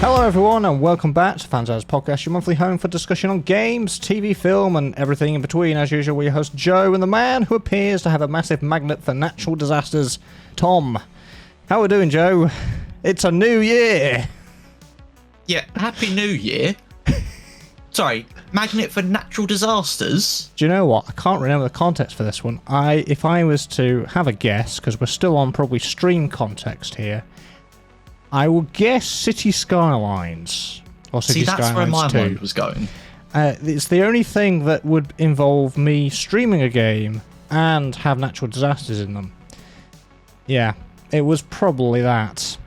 Hello everyone and welcome back to Fandoms Podcast, your monthly home for discussion on games, TV, film and everything in between. As usual, we host Joe and the man who appears to have a massive magnet for natural disasters, Tom. How are we doing, Joe? It's a new year! Yeah, Happy New Year. Sorry, magnet for natural disasters? Do you know what? I can't remember the context for this one. If I was to have a guess, because we're still on probably stream context here, I will guess City Skylines. Or City Skylines 2. See, that's where my mind was going. It's the only thing that would involve me streaming a game and have natural disasters in them. Yeah, it was probably that.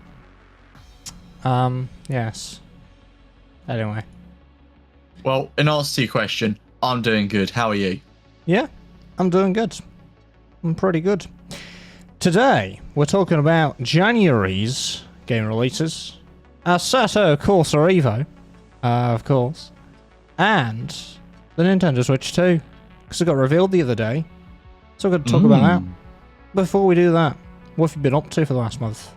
Yes. Anyway. Well, in answer to your question, I'm doing good. How are you? Yeah, I'm doing good. I'm pretty good. Today, we're talking about January's game releases, Assetto Corsa Evo, of course, and the Nintendo Switch 2, because it got revealed the other day, so we're going to talk about that. Before we do that, what have you been up to for the last month?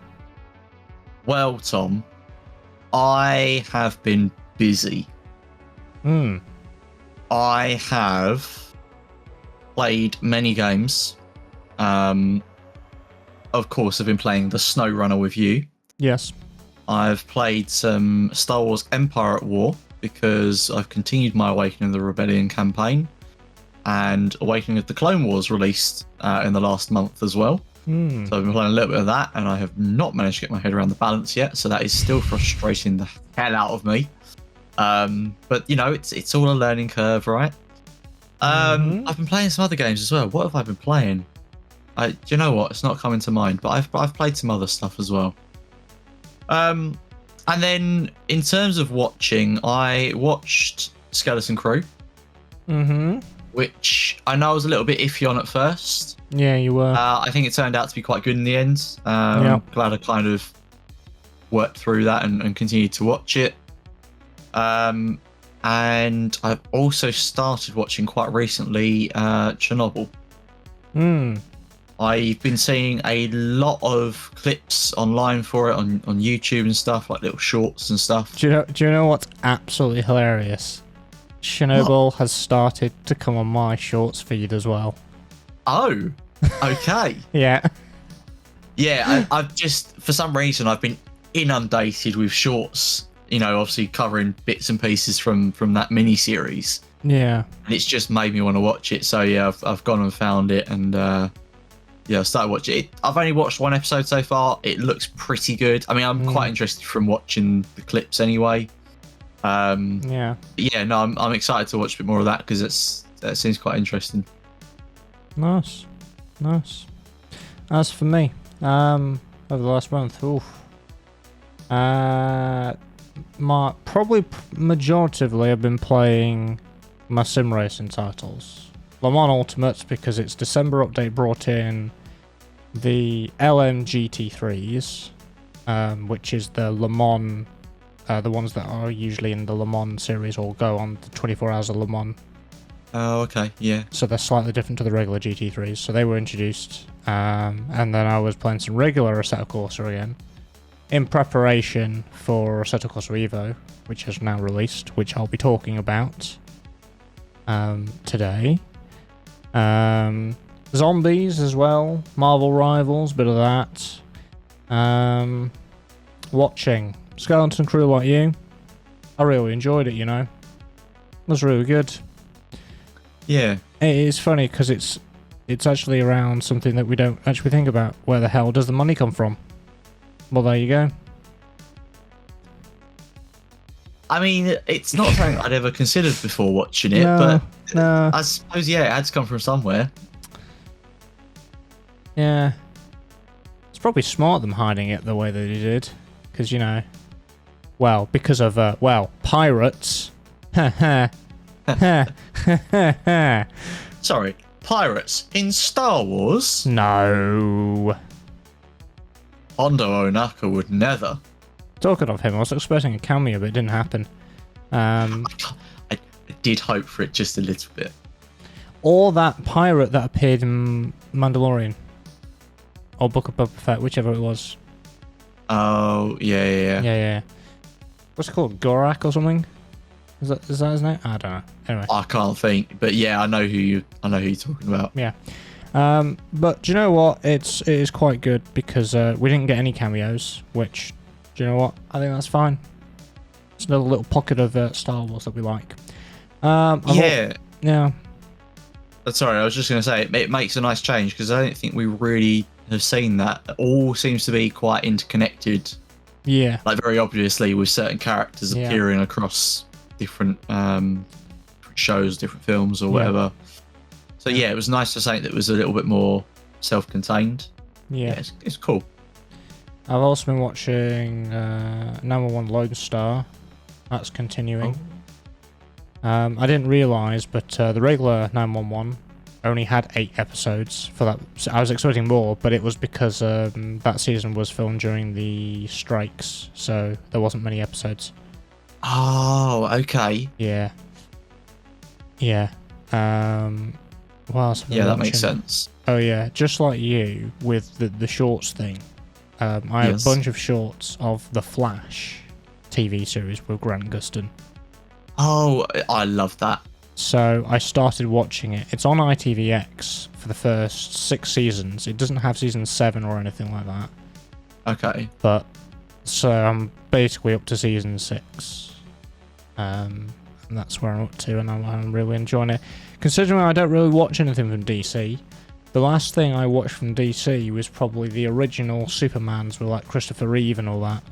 Well, Tom, I have been busy. I have played many games. Of course, I've been playing the Snow Runner with you. Yes. I've played some Star Wars Empire at War because I've continued my Awakening of the Rebellion campaign, and Awakening of the Clone Wars released in the last month as well. So I've been playing a little bit of that, and I have not managed to get my head around the balance yet, so that is still frustrating the hell out of me. But you know, it's all a learning curve, right? I've been playing some other games as well. What have I been playing? Do you know what? It's not coming to mind, but I've played some other stuff as well. And then in terms of watching, I watched Skeleton Crew, which I know I was a little bit iffy on at first. Yeah, you were. I think it turned out to be quite good in the end. Glad I kind of worked through that and continued to watch it. And I've also started watching quite recently Chernobyl. I've been seeing a lot of clips online for it on YouTube and stuff, like little shorts and stuff. Do you know what's absolutely hilarious? Chernobyl has started to come on my shorts feed as well. Oh, okay. Yeah. Yeah, I've just, for some reason, I've been inundated with shorts, you know, obviously covering bits and pieces from that mini-series. Yeah. And it's just made me want to watch it. So, yeah, I've gone and found it and, yeah, I started watching it. I've only watched one episode so far. It looks pretty good. I mean, I'm quite interested from watching the clips anyway. Yeah. Yeah, no, I'm excited to watch a bit more of that because that seems quite interesting. Nice. As for me, over the last month, majoritively I've been playing my sim racing titles. Le Mans Ultimates because its December update brought in the LM GT3s, which is the Le Mans, the ones that are usually in the Le Mans series or go on the 24 Hours of Le Mans. Oh, okay, yeah. So they're slightly different to the regular GT3s, so they were introduced. And then I was playing some regular Assetto Corsa again, in preparation for Assetto Corsa Evo, which has now released, which I'll be talking about today. Zombies as well, Marvel Rivals, bit of that. Watching Skeleton Crew like you. I really enjoyed it, you know. It was really good. Yeah. It is funny because it's actually around something that we don't actually think about. Where the hell does the money come from? Well, there you go. I mean, it's not something I'd ever considered before watching it, but I suppose, yeah, it had to come from somewhere. Yeah. It's probably smart them hiding it the way that they did. Because, you know, well, because of, pirates. Sorry, pirates in Star Wars? No. Hondo Onaka would never. Talking of him, I was expecting a cameo, but it didn't happen. I did hope for it just a little bit. Or that pirate that appeared in Mandalorian. Or Book of Boba Fett, whichever it was. Oh, yeah. Yeah. what's it called? Gorak or something? Is that his name? I don't know. Anyway. I can't think, but yeah, I know who you're talking about. Yeah. But do you know what? It is quite good because we didn't get any cameos, which, do you know what? I think that's fine. It's another little pocket of Star Wars that we like. Yeah. Sorry, I was just going to say, it makes a nice change because I don't think we really have seen that. It all seems to be quite interconnected. Yeah. Like, very obviously, with certain characters appearing across different shows, different films, or whatever. So, yeah, it was nice to say that it was a little bit more self-contained. Yeah, it's cool. I've also been watching number 1 Lone Star. That's continuing. I didn't realise, but the regular 911 only had 8 episodes for that. So I was expecting more, but it was because that season was filmed during the strikes, so there wasn't many episodes. Oh, okay. Yeah. What else? Yeah, that makes sense. Oh yeah, just like you with the shorts thing. I have a bunch of shorts of the Flash TV series with Grant Gustin. Oh, I love that. So I started watching it. It's on ITVX for the first 6 seasons. It doesn't have season 7 or anything like that. Okay. But so I'm basically up to season 6. And that's where I'm up to, and I'm really enjoying it. Considering I don't really watch anything from DC, the last thing I watched from DC was probably the original Supermans with like Christopher Reeve and all that.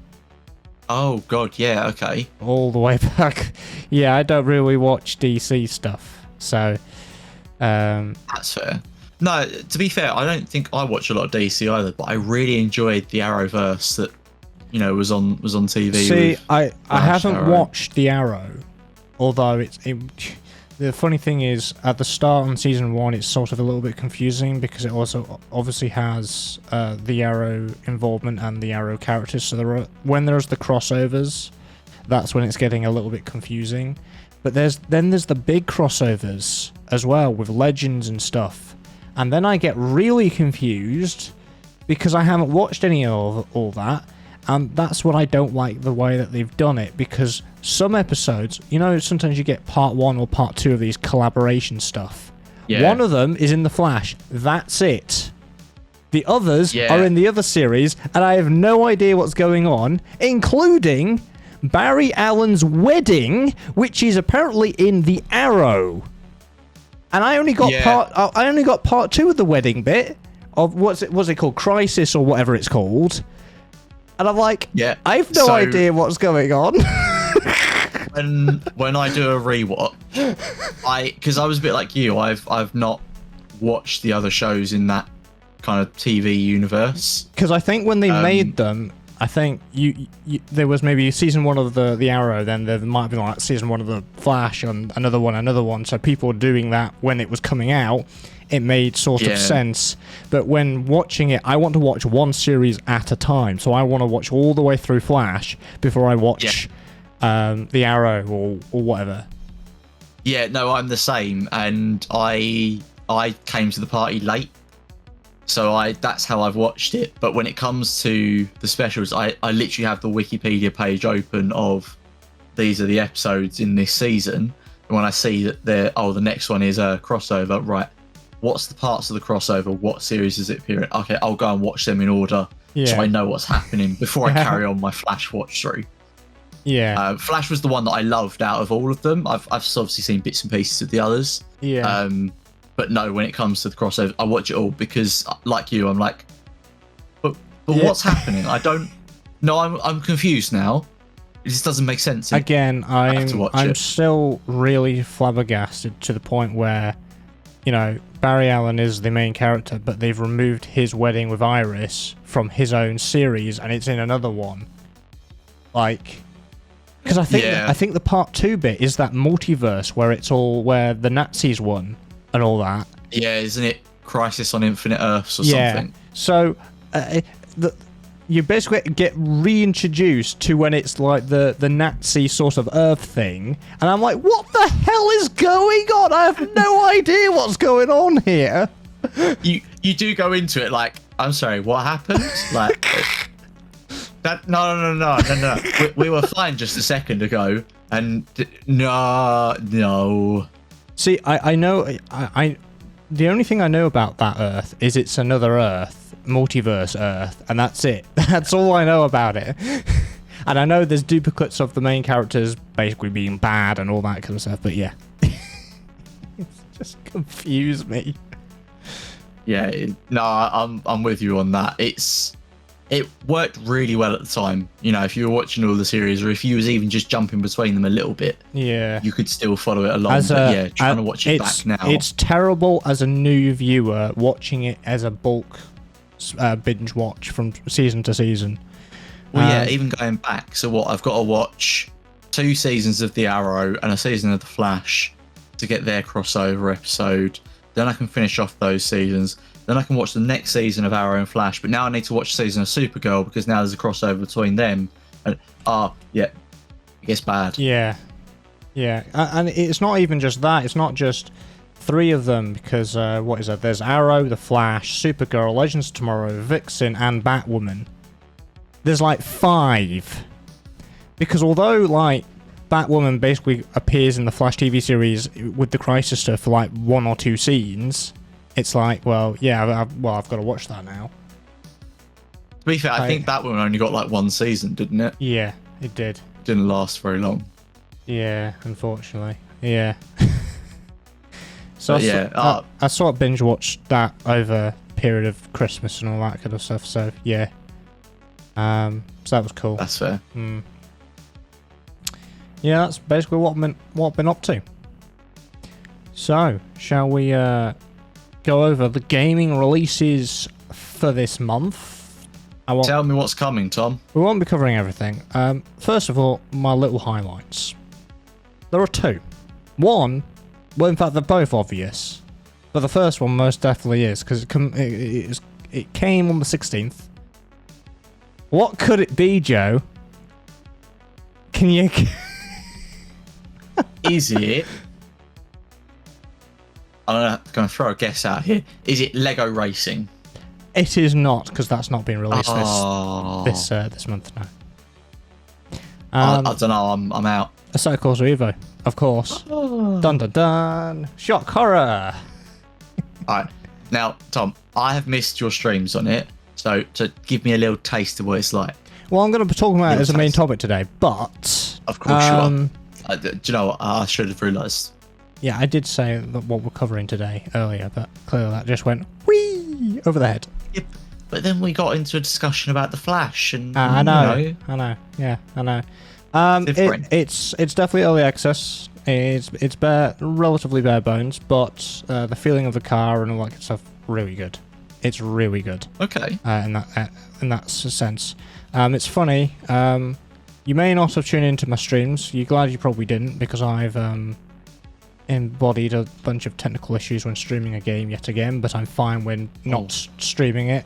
Oh god, yeah, okay. All the way back. Yeah, I don't really watch DC stuff, so that's fair. No, to be fair, I don't think I watch a lot of DC either, but I really enjoyed the Arrowverse that was on TV. See, I haven't watched the Arrow, although the funny thing is, at the start on season 1, it's sort of a little bit confusing because it also obviously has the Arrow involvement and the Arrow characters. So when there's the crossovers, that's when it's getting a little bit confusing. But there's the big crossovers as well with Legends and stuff. And then I get really confused because I haven't watched any of all that. And that's what I don't like the way that they've done it, because some episodes, sometimes you get part 1 or part 2 of these collaboration stuff. Yeah. One of them is in The Flash. That's it. The others are in the other series, and I have no idea what's going on, including Barry Allen's wedding, which is apparently in The Arrow. And I only got part 2 of the wedding bit of what's it called, Crisis or whatever it's called. And I'm like, I have no idea what's going on. when I do a rewatch, because I was a bit like you, I've not watched the other shows in that kind of TV universe. Because I think when they made them, I think there was maybe season 1 of the Arrow, then there might have been like season 1 of the Flash and another one. So people were doing that when it was coming out. It made sort of sense. But when watching it, I want to watch one series at a time. So I want to watch all the way through Flash before I watch the Arrow or whatever. Yeah, no, I'm the same. And I came to the party late. So that's how I've watched it. But when it comes to the specials, I literally have the Wikipedia page open of these are the episodes in this season. And when I see that the next one is a crossover, right? What's the parts of the crossover? What series is it appearing? Okay, I'll go and watch them in order so I know what's happening before I carry on my Flash watch through. Yeah. Flash was the one that I loved out of all of them. I've obviously seen bits and pieces of the others. Yeah. But no, when it comes to the crossover, I watch it all because, like you, I'm like, but what's happening? I don't. No, I'm confused now. It just doesn't make sense. Again, I'm still really flabbergasted to the point where, Barry Allen is the main character, but they've removed his wedding with Iris from his own series, and it's in another one. Like, because I think the part 2 bit is that multiverse where the Nazis won and all that. Yeah, isn't it Crisis on Infinite Earths or something? So you basically get reintroduced to when it's like the Nazi sort of Earth thing, and I'm like, what the hell is going on? I have no idea what's going on here. You do go into it like, I'm sorry, what happened? Like, No. We were fine just a second ago, and no. See, I know. I the only thing I know about that Earth is it's another Earth, multiverse Earth, and that's it. That's all I know about it. And I know there's duplicates of the main characters basically being bad and all that kind of stuff, but yeah. It's just confused me. Yeah, I'm with you on that. It worked really well at the time. You know, if you were watching all the series, or if you was even just jumping between them a little bit, yeah, you could still follow it along. Trying to watch it back now, it's terrible as a new viewer watching it as a bulk binge watch from season to season. Well, even going back. So what? I've got to watch 2 seasons of The Arrow and a season of The Flash to get their crossover episode. Then I can finish off those seasons. Then I can watch the next season of Arrow and Flash. But now I need to watch a season of Supergirl because now there's a crossover between them. And it gets bad. Yeah. And it's not even just that. It's not just 3 of them because what is it? There's Arrow, The Flash, Supergirl, Legends of Tomorrow, Vixen, and Batwoman. There's like 5. Because although like Batwoman basically appears in the Flash TV series with the Crisis stuff for like 1 or 2 scenes, it's like, well, yeah, I've got to watch that now. To be fair, I think Batwoman only got like 1 season, didn't it? Yeah, it did. Didn't last very long. Yeah, unfortunately. Yeah. So I sort of binge watched that over a period of Christmas and all that kind of stuff. So yeah. So that was cool. That's fair. Yeah, that's basically what I've been up to. So, shall we go over the gaming releases for this month? Tell me what's coming, Tom. We won't be covering everything. First of all, my little highlights. There are 2. One, well, in fact, they're both obvious. But the first one most definitely is, because it came on the 16th. What could it be, Joe? Can you... Is it? I'm going to throw a guess out here. Is it Lego Racing? It is not, because that's not been released this month now. I don't know. I'm out. Assetto Corsa Evo, of course. Dun dun dun. Shock horror. All right. Now, Tom, I have missed your streams on it, so to give me a little taste of what it's like. Well, I'm going to be talking about it as a main topic today, but... Of course you are. Do you know what? I should have realised. Yeah, I did say that what we're covering today earlier, but clearly that just went whee over the head. Yep. But then we got into a discussion about the Flash, and I know. Yeah, I know. It's definitely early access. It's relatively bare bones, but the feeling of the car and all that kind of stuff really good. It's really good. Okay. In that sense, it's funny. You may not have tuned into my streams. You're glad you probably didn't, because I've embodied a bunch of technical issues when streaming a game yet again, but I'm fine when not streaming it.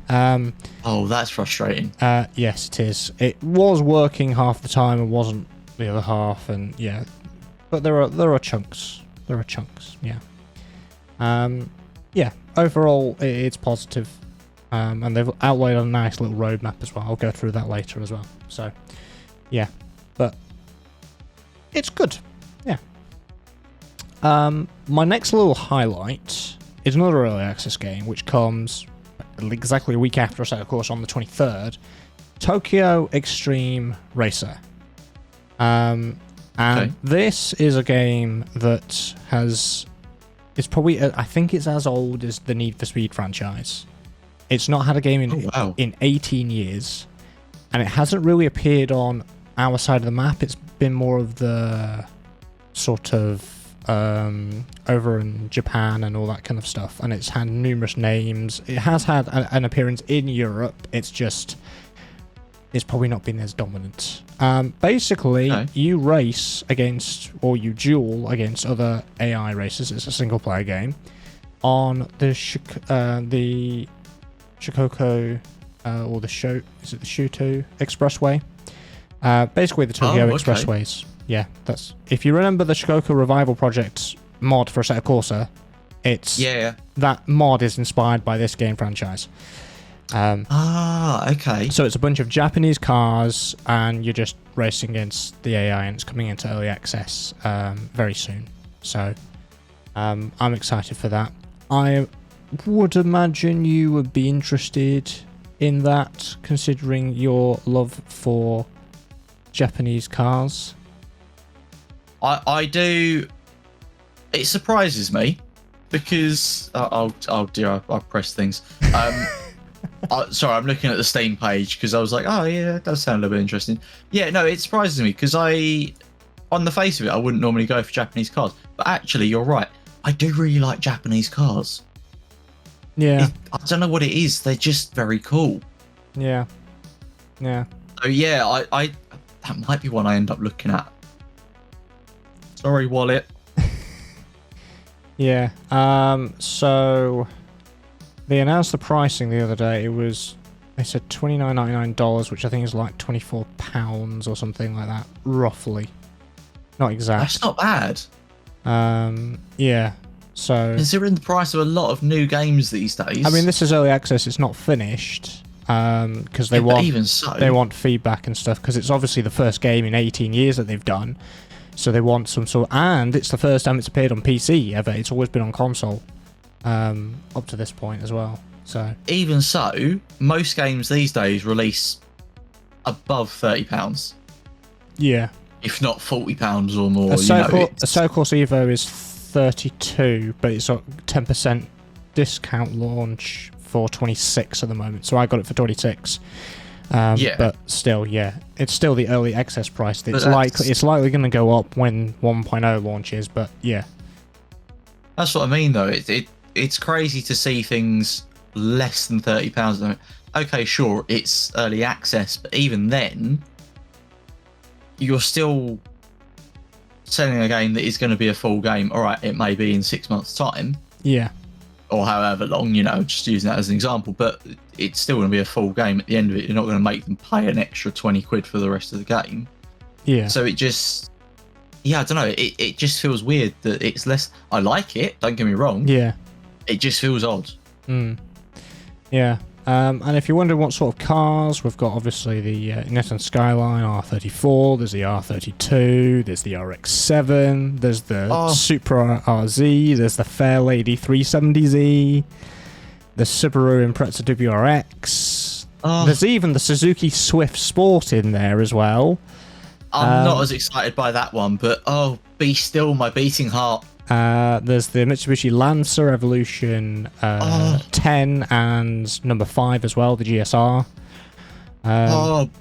That's frustrating. Yes, it is. It was working half the time and wasn't the other half, and yeah. But there are chunks. There are chunks, yeah. Yeah, overall, it's positive. And they've outlined a nice little roadmap as well. I'll go through that later as well. So, yeah. But it's good. Yeah. My next little highlight is another early access game, which comes exactly a week after Assetto Corsa on the 23rd. Tokyo Extreme Racer. And this is a game that it's probably, I think it's as old as the Need for Speed franchise. It's not had a game in 18 years, and it hasn't really appeared on our side of the map. It's been more of the sort of over in Japan and all that kind of stuff, and it's had numerous names. It has had an appearance in Europe. It's probably not been as dominant. Basically, you race against, or you duel against other AI racers. It's a single player game on the Shikoku, or the Shuto Expressway. Basically the Tokyo Expressways. Yeah, that's, if you remember the Shikoku Revival Project mod for Assetto Corsa, that mod is inspired by this game franchise. Okay. So it's a bunch of Japanese cars, and you're just racing against the AI, and it's coming into early access very soon. So I'm excited for that. I would imagine you would be interested in that, considering your love for Japanese cars. I do. It surprises me because I'll press things. Sorry, I'm looking at the Steam page because I was like, oh yeah, that does sound a little bit interesting. Yeah, no, it surprises me because on the face of it, I wouldn't normally go for Japanese cars, but actually, you're right. I do really like Japanese cars. Yeah. I don't know what it is. They're just very cool. Yeah. Yeah. So yeah, I that might be one I end up looking at. Sorry, wallet. Yeah. So they announced the pricing the other day. They said $29.99, which I think is like £24 or something like that, roughly. Not exact. That's not bad. Yeah. So considering the price of a lot of new games these days. I mean, this is early access. It's not finished. Because they want even so, they want feedback and stuff. Because it's obviously the first game in 18 years that they've done. So they want some sort, and it's the first time it's appeared on PC ever. It's always been on console, up to this point as well. So even so, most games these days release above £30. Yeah, if not £40 or more. Assetto Corsa Evo is 32, but it's a 10% discount launch for 26 at the moment. So I got it for 26. Yeah. But still, yeah, it's still the early access price. It's likely going to go up when 1.0 launches, but yeah. That's what I mean, though. It's crazy to see things less than £30. Okay, sure, it's early access, but even then, you're still selling a game that is going to be a full game. All right, it may be in 6 months' time. Yeah. Or however long, just using that as an example, but it's still going to be a full game at the end of it. You're not going to make them pay an extra 20 quid for the rest of the game. Yeah. So it just, I don't know. It just feels weird that it's less. I like it, don't get me wrong. Yeah. It just feels odd. Yeah. And if you're wondering what sort of cars, we've got obviously the Nissan Skyline R34, there's the R32, there's the RX-7, there's the Supra RZ, there's the Fairlady 370Z, the Subaru Impreza WRX, there's even the Suzuki Swift Sport in there as well. I'm not as excited by that one, but be still my beating heart. There's the Mitsubishi Lancer Evolution 10 and number 5 as well, the GSR. And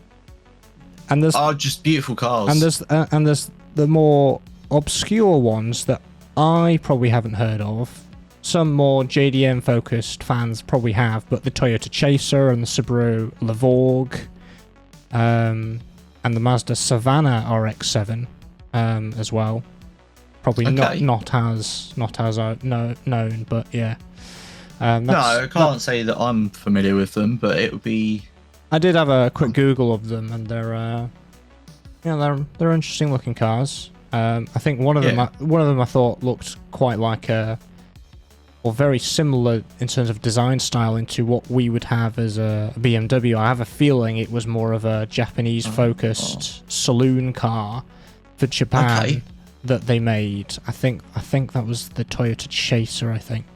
there's just beautiful cars. And there's the more obscure ones that I probably haven't heard of. Some more JDM focused fans probably have, but the Toyota Chaser and the Subaru Levorg, and the Mazda Savannah RX-7 as well. Probably not as known, but yeah. No, I can't say that I'm familiar with them, but it would be. I did have a quick Google of them, and they're interesting looking cars. I think one of them I thought looked quite like or very similar in terms of design style into what we would have as a BMW. I have a feeling it was more of a Japanese focused saloon car for Japan. Okay. That they made. I think that was the Toyota Chaser. I think.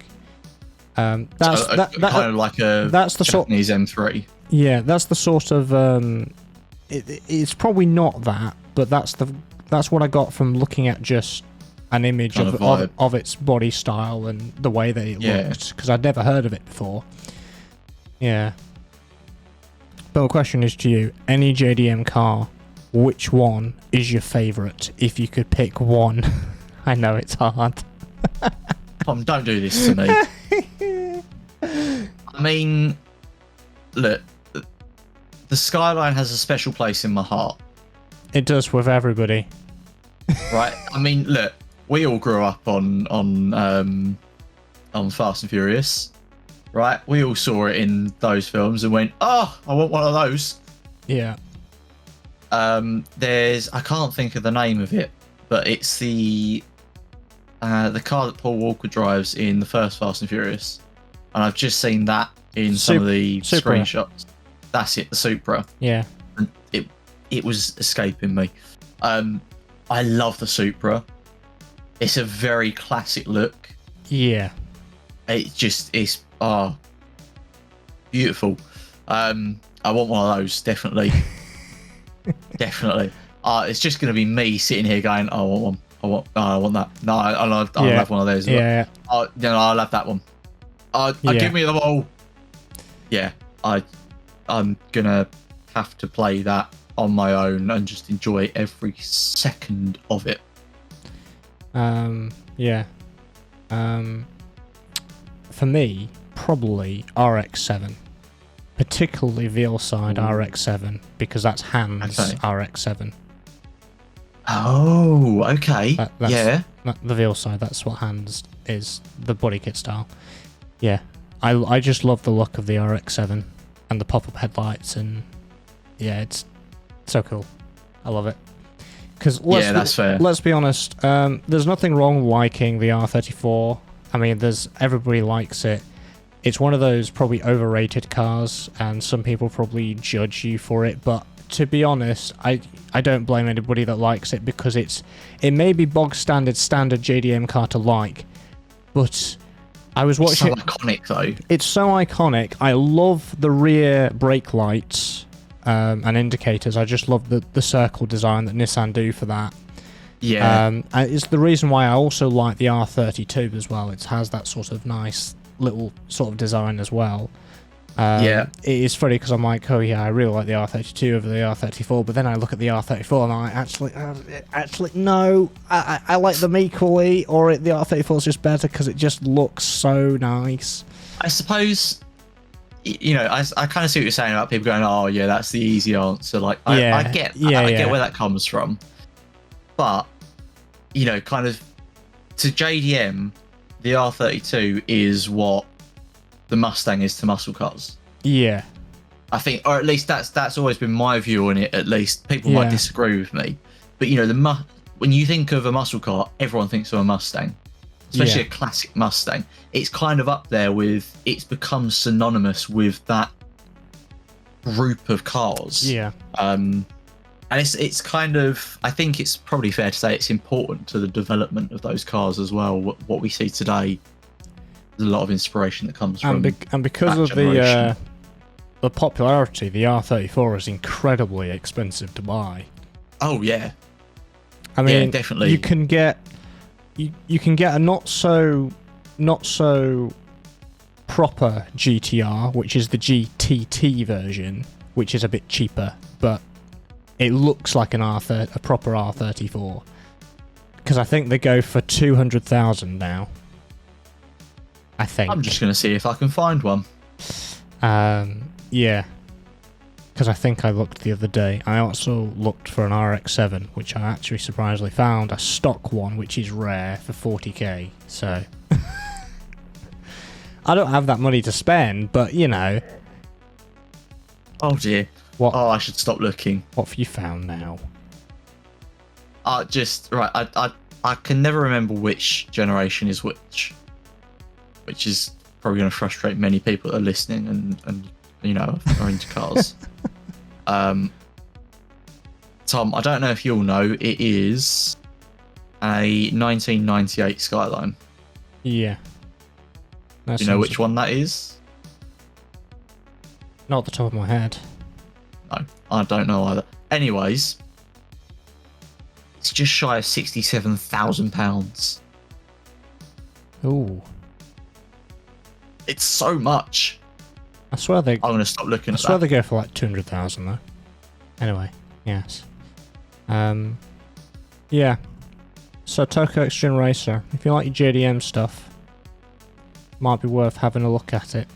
Kind of like a Japanese M3. Yeah, that's the sort of. It's probably not that, but that's what I got from looking at just an image of its body style and the way that it looked, because I'd never heard of it before. Yeah. But the question is to you: any JDM car, which one is your favourite if you could pick one? I know it's hard. Tom, don't do this to me. I mean, look, the Skyline has a special place in my heart. It does with everybody. Right? I mean, look, we all grew up on Fast and Furious, right? We all saw it in those films and went, I want one of those. Yeah. I can't think of the name of it, but it's the car that Paul Walker drives in the first Fast and Furious. and I've just seen that in some of the Supra. screenshots. That's it, the Supra. Yeah. And it was escaping me. I love the Supra. It's a very classic look. Yeah. It's beautiful. I want one of those, definitely. Definitely. It's just going to be me sitting here going, I want one. I want that. No, I'll have one of those. Yeah. I'll have that one. Give me the ball. Yeah, I'm going to have to play that on my own and just enjoy every second of it. Yeah. For me, probably RX-7. Particularly VL-side RX-7, because that's Hans RX-7. Oh, okay. The VL side, that's what Hans is, the body kit style. Yeah. I just love the look of the RX-7 and the pop-up headlights, and yeah, it's so cool. I love it. Because that's fair. Let's be honest, there's nothing wrong liking the R34. I mean, everybody likes it. It's one of those probably overrated cars, and some people probably judge you for it, but to be honest, I don't blame anybody that likes it, because it may be bog standard JDM car to like, but I was watching. It's so iconic though. It's so iconic. I love the rear brake lights and indicators. I just love the circle design that Nissan do for that. Yeah. And it's the reason why I also like the R32 as well. It has that sort of nice little sort of design as well. It is funny because I'm like, oh yeah, I really like the R32 over the R34, but then I look at the R34 and I'm like, actually no, I like them equally, or the R34 is just better because it just looks so nice. I suppose, I kind of see what you're saying about people going, oh yeah, that's the easy answer. Like, I get where that comes from, but kind of to JDM, the R32 is what the Mustang is to muscle cars. Yeah. I think, or at least that's always been my view on it, at least. People might disagree with me. But, when you think of a muscle car, everyone thinks of a Mustang. Especially a classic Mustang. It's kind of up there with, it's become synonymous with that group of cars. Yeah. And it's kind of, I think it's probably fair to say it's important to the development of those cars as well. What we see today, there's a lot of inspiration that comes from and because of the popularity, the R34 is incredibly expensive to buy. Oh yeah, I mean, definitely. You can get a not so proper GTR, which is the GTT version, which is a bit cheaper, but it looks like a proper R34. Because I think they go for 200,000 now. I think. I'm just going to see if I can find one. Yeah. Because I think I looked the other day. I also looked for an RX-7, which I actually surprisingly found a stock one, which is rare, for 40k. So I don't have that money to spend, but Oh dear. What? Oh, I should stop looking. What have you found now? I can never remember which generation is which is probably going to frustrate many people that are listening and are into cars. Tom, I don't know if you'll know, it is a 1998 Skyline. Yeah. Do you know which one that is? Not off the top of my head. No, I don't know either. Anyways, it's just shy of £67,000. Ooh. It's so much. I swear I'm going to stop looking at that. I swear they go for like 200,000 though. Anyway, yes. Yeah. So Tokyo Extreme Racer, if you like your JDM stuff, might be worth having a look at it.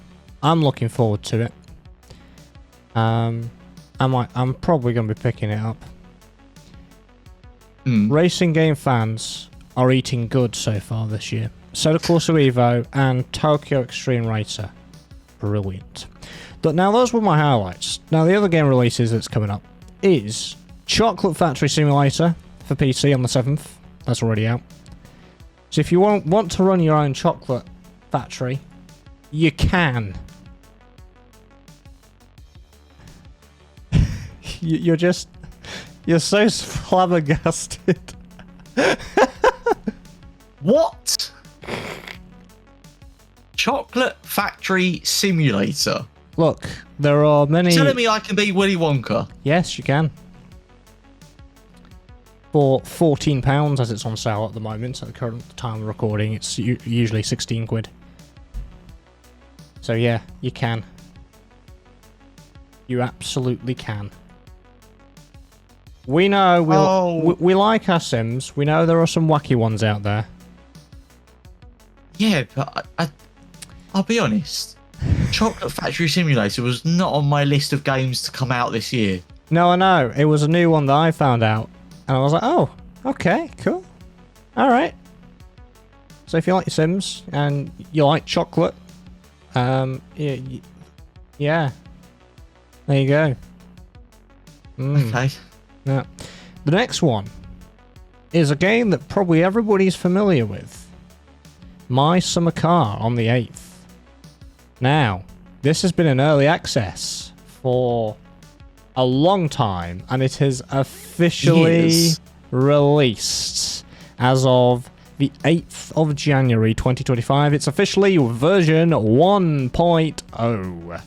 I'm looking forward to it. I'm probably going to be picking it up. Racing game fans are eating good so far this year. Assetto Corsa Evo and Tokyo Extreme Racer. Brilliant. But now those were my highlights. Now the other game releases that's coming up is Chocolate Factory Simulator for PC on the 7th. That's already out. So if you want to run your own chocolate factory, You can. You're so flabbergasted. What? Chocolate Factory Simulator. Look, there are many... You're telling me I can be Willy Wonka? Yes, you can. For £14 as it's on sale at the moment. At the current time of recording, it's usually 16 quid. So yeah, you can. You absolutely can. We know we like our Sims. We know there are some wacky ones out there. Yeah, but I'll be honest. Chocolate Factory Simulator was not on my list of games to come out this year. No, I know. It was a new one that I found out. And I was like, oh, okay, cool. Alright. So if you like Sims and you like chocolate, yeah. There you go. Okay. Yeah. The next one is a game that probably everybody's familiar with. My Summer Car on the 8th. Now, this has been in early access for a long time, and it is officially released as of the 8th of January 2025. It's officially version 1.0.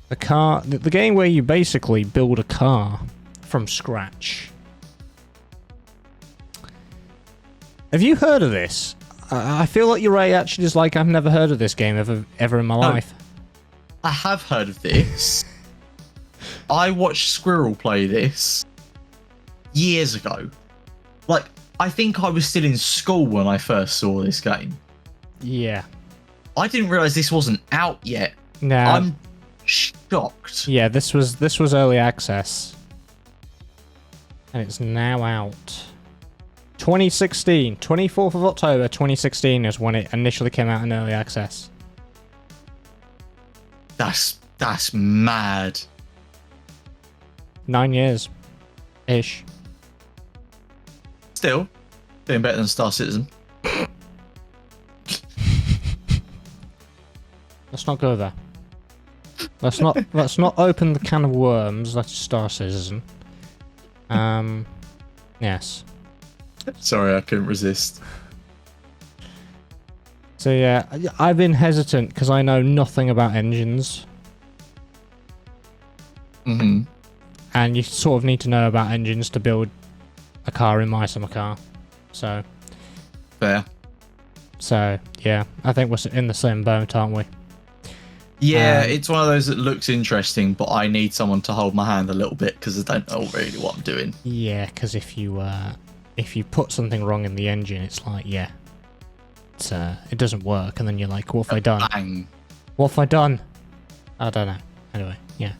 The game where you basically build a car from scratch. Have you heard of this? I feel like your reaction is like, I've never heard of this game ever in my life. I have heard of this. I watched Squirrel play this years ago. Like, I think I was still in school when I first saw this game. Yeah. I didn't realise this wasn't out yet. No. I'm shocked. Yeah, this was early access. And it's now out. 2016, 24th of October 2016 is when it initially came out in early access. That's mad. 9 years. Ish. Still, doing better than Star Citizen. Let's not go there. Let's not open the can of worms. That's Star Citizen. Yes. Sorry, I couldn't resist. So yeah, I've been hesitant because I know nothing about engines. Mm-hmm. And you sort of need to know about engines to build a car in My Summer Car. So. Fair. So yeah, I think we're in the same boat, aren't we? Yeah, it's one of those that looks interesting, but I need someone to hold my hand a little bit because I don't know really what I'm doing. Yeah, because if you put something wrong in the engine, it's like, yeah, it doesn't work, and then you're like, what have I done? Bang. What have I done? I don't know. Anyway, yeah.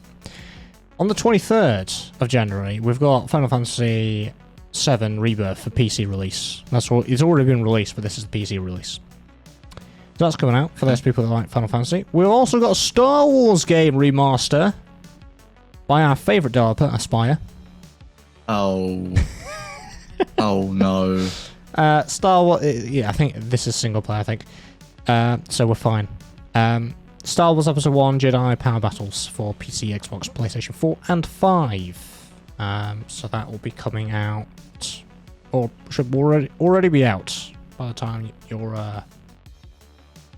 On the 23rd of January, we've got Final Fantasy VII Rebirth for PC release. It's already been released, but this is the PC release. So that's coming out for those people that like Final Fantasy. We've also got a Star Wars game remaster by our favourite developer, Aspyr. Oh. Oh no. Star Wars. Yeah, I think this is single player. I think. So we're fine. Star Wars Episode 1 Jedi Power Battles for PC, Xbox, PlayStation 4, and 5. So that will be coming out, or should already be out by the time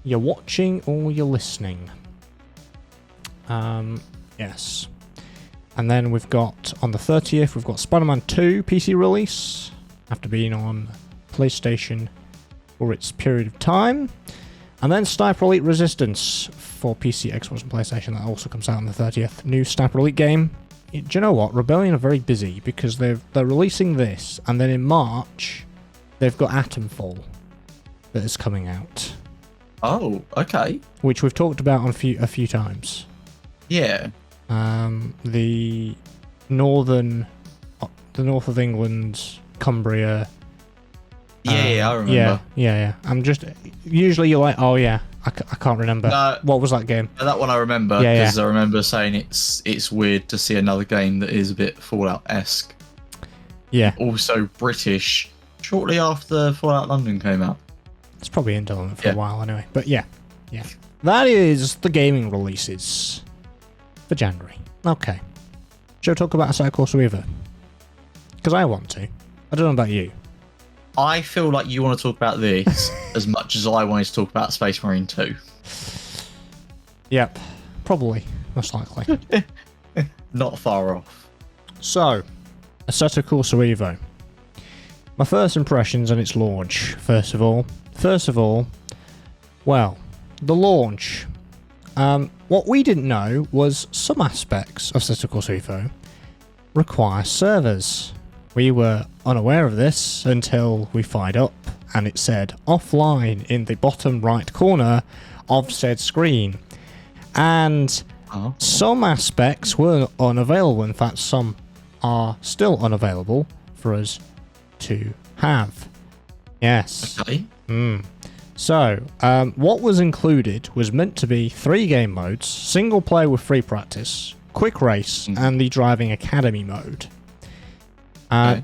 you're watching or you're listening. Yes. And then we've got, on the 30th, we've got Spider-Man 2 PC release, after being on PlayStation for its period of time. And then Sniper Elite Resistance for PC, Xbox, and PlayStation. That also comes out on the 30th. New Sniper Elite game. Do you know what? Rebellion are very busy because they're releasing this, and then in March, they've got Atomfall that is coming out. Oh, okay. Which we've talked about on a few times. Yeah. The north of England, Cumbria. Yeah, I remember. Yeah. I'm just usually you're like, oh yeah, I can't remember. What was that game? That one I remember because I remember saying it's weird to see another game that is a bit Fallout-esque. Yeah. Also British. Shortly after Fallout London came out. It's probably indolent for a while anyway, but yeah. that is the gaming releases for January. Okay. Shall we talk about Assetto Corsa Evo? Because I want to. I don't know about you. I feel like you want to talk about this as much as I wanted to talk about Space Marine 2. Yep. Probably. Most likely. Not far off. So, Assetto Corsa Evo. My first impressions on its launch, first of all. Well, the launch. What we didn't know was some aspects of Assetto Corsa Evo require servers. We were unaware of this until we fired up and it said offline in the bottom right corner of said screen. And some aspects were unavailable. In fact, some are still unavailable for us to have. Yes. Okay. So, what was included was meant to be 3 game modes, single player with free practice, quick race, and the driving academy mode.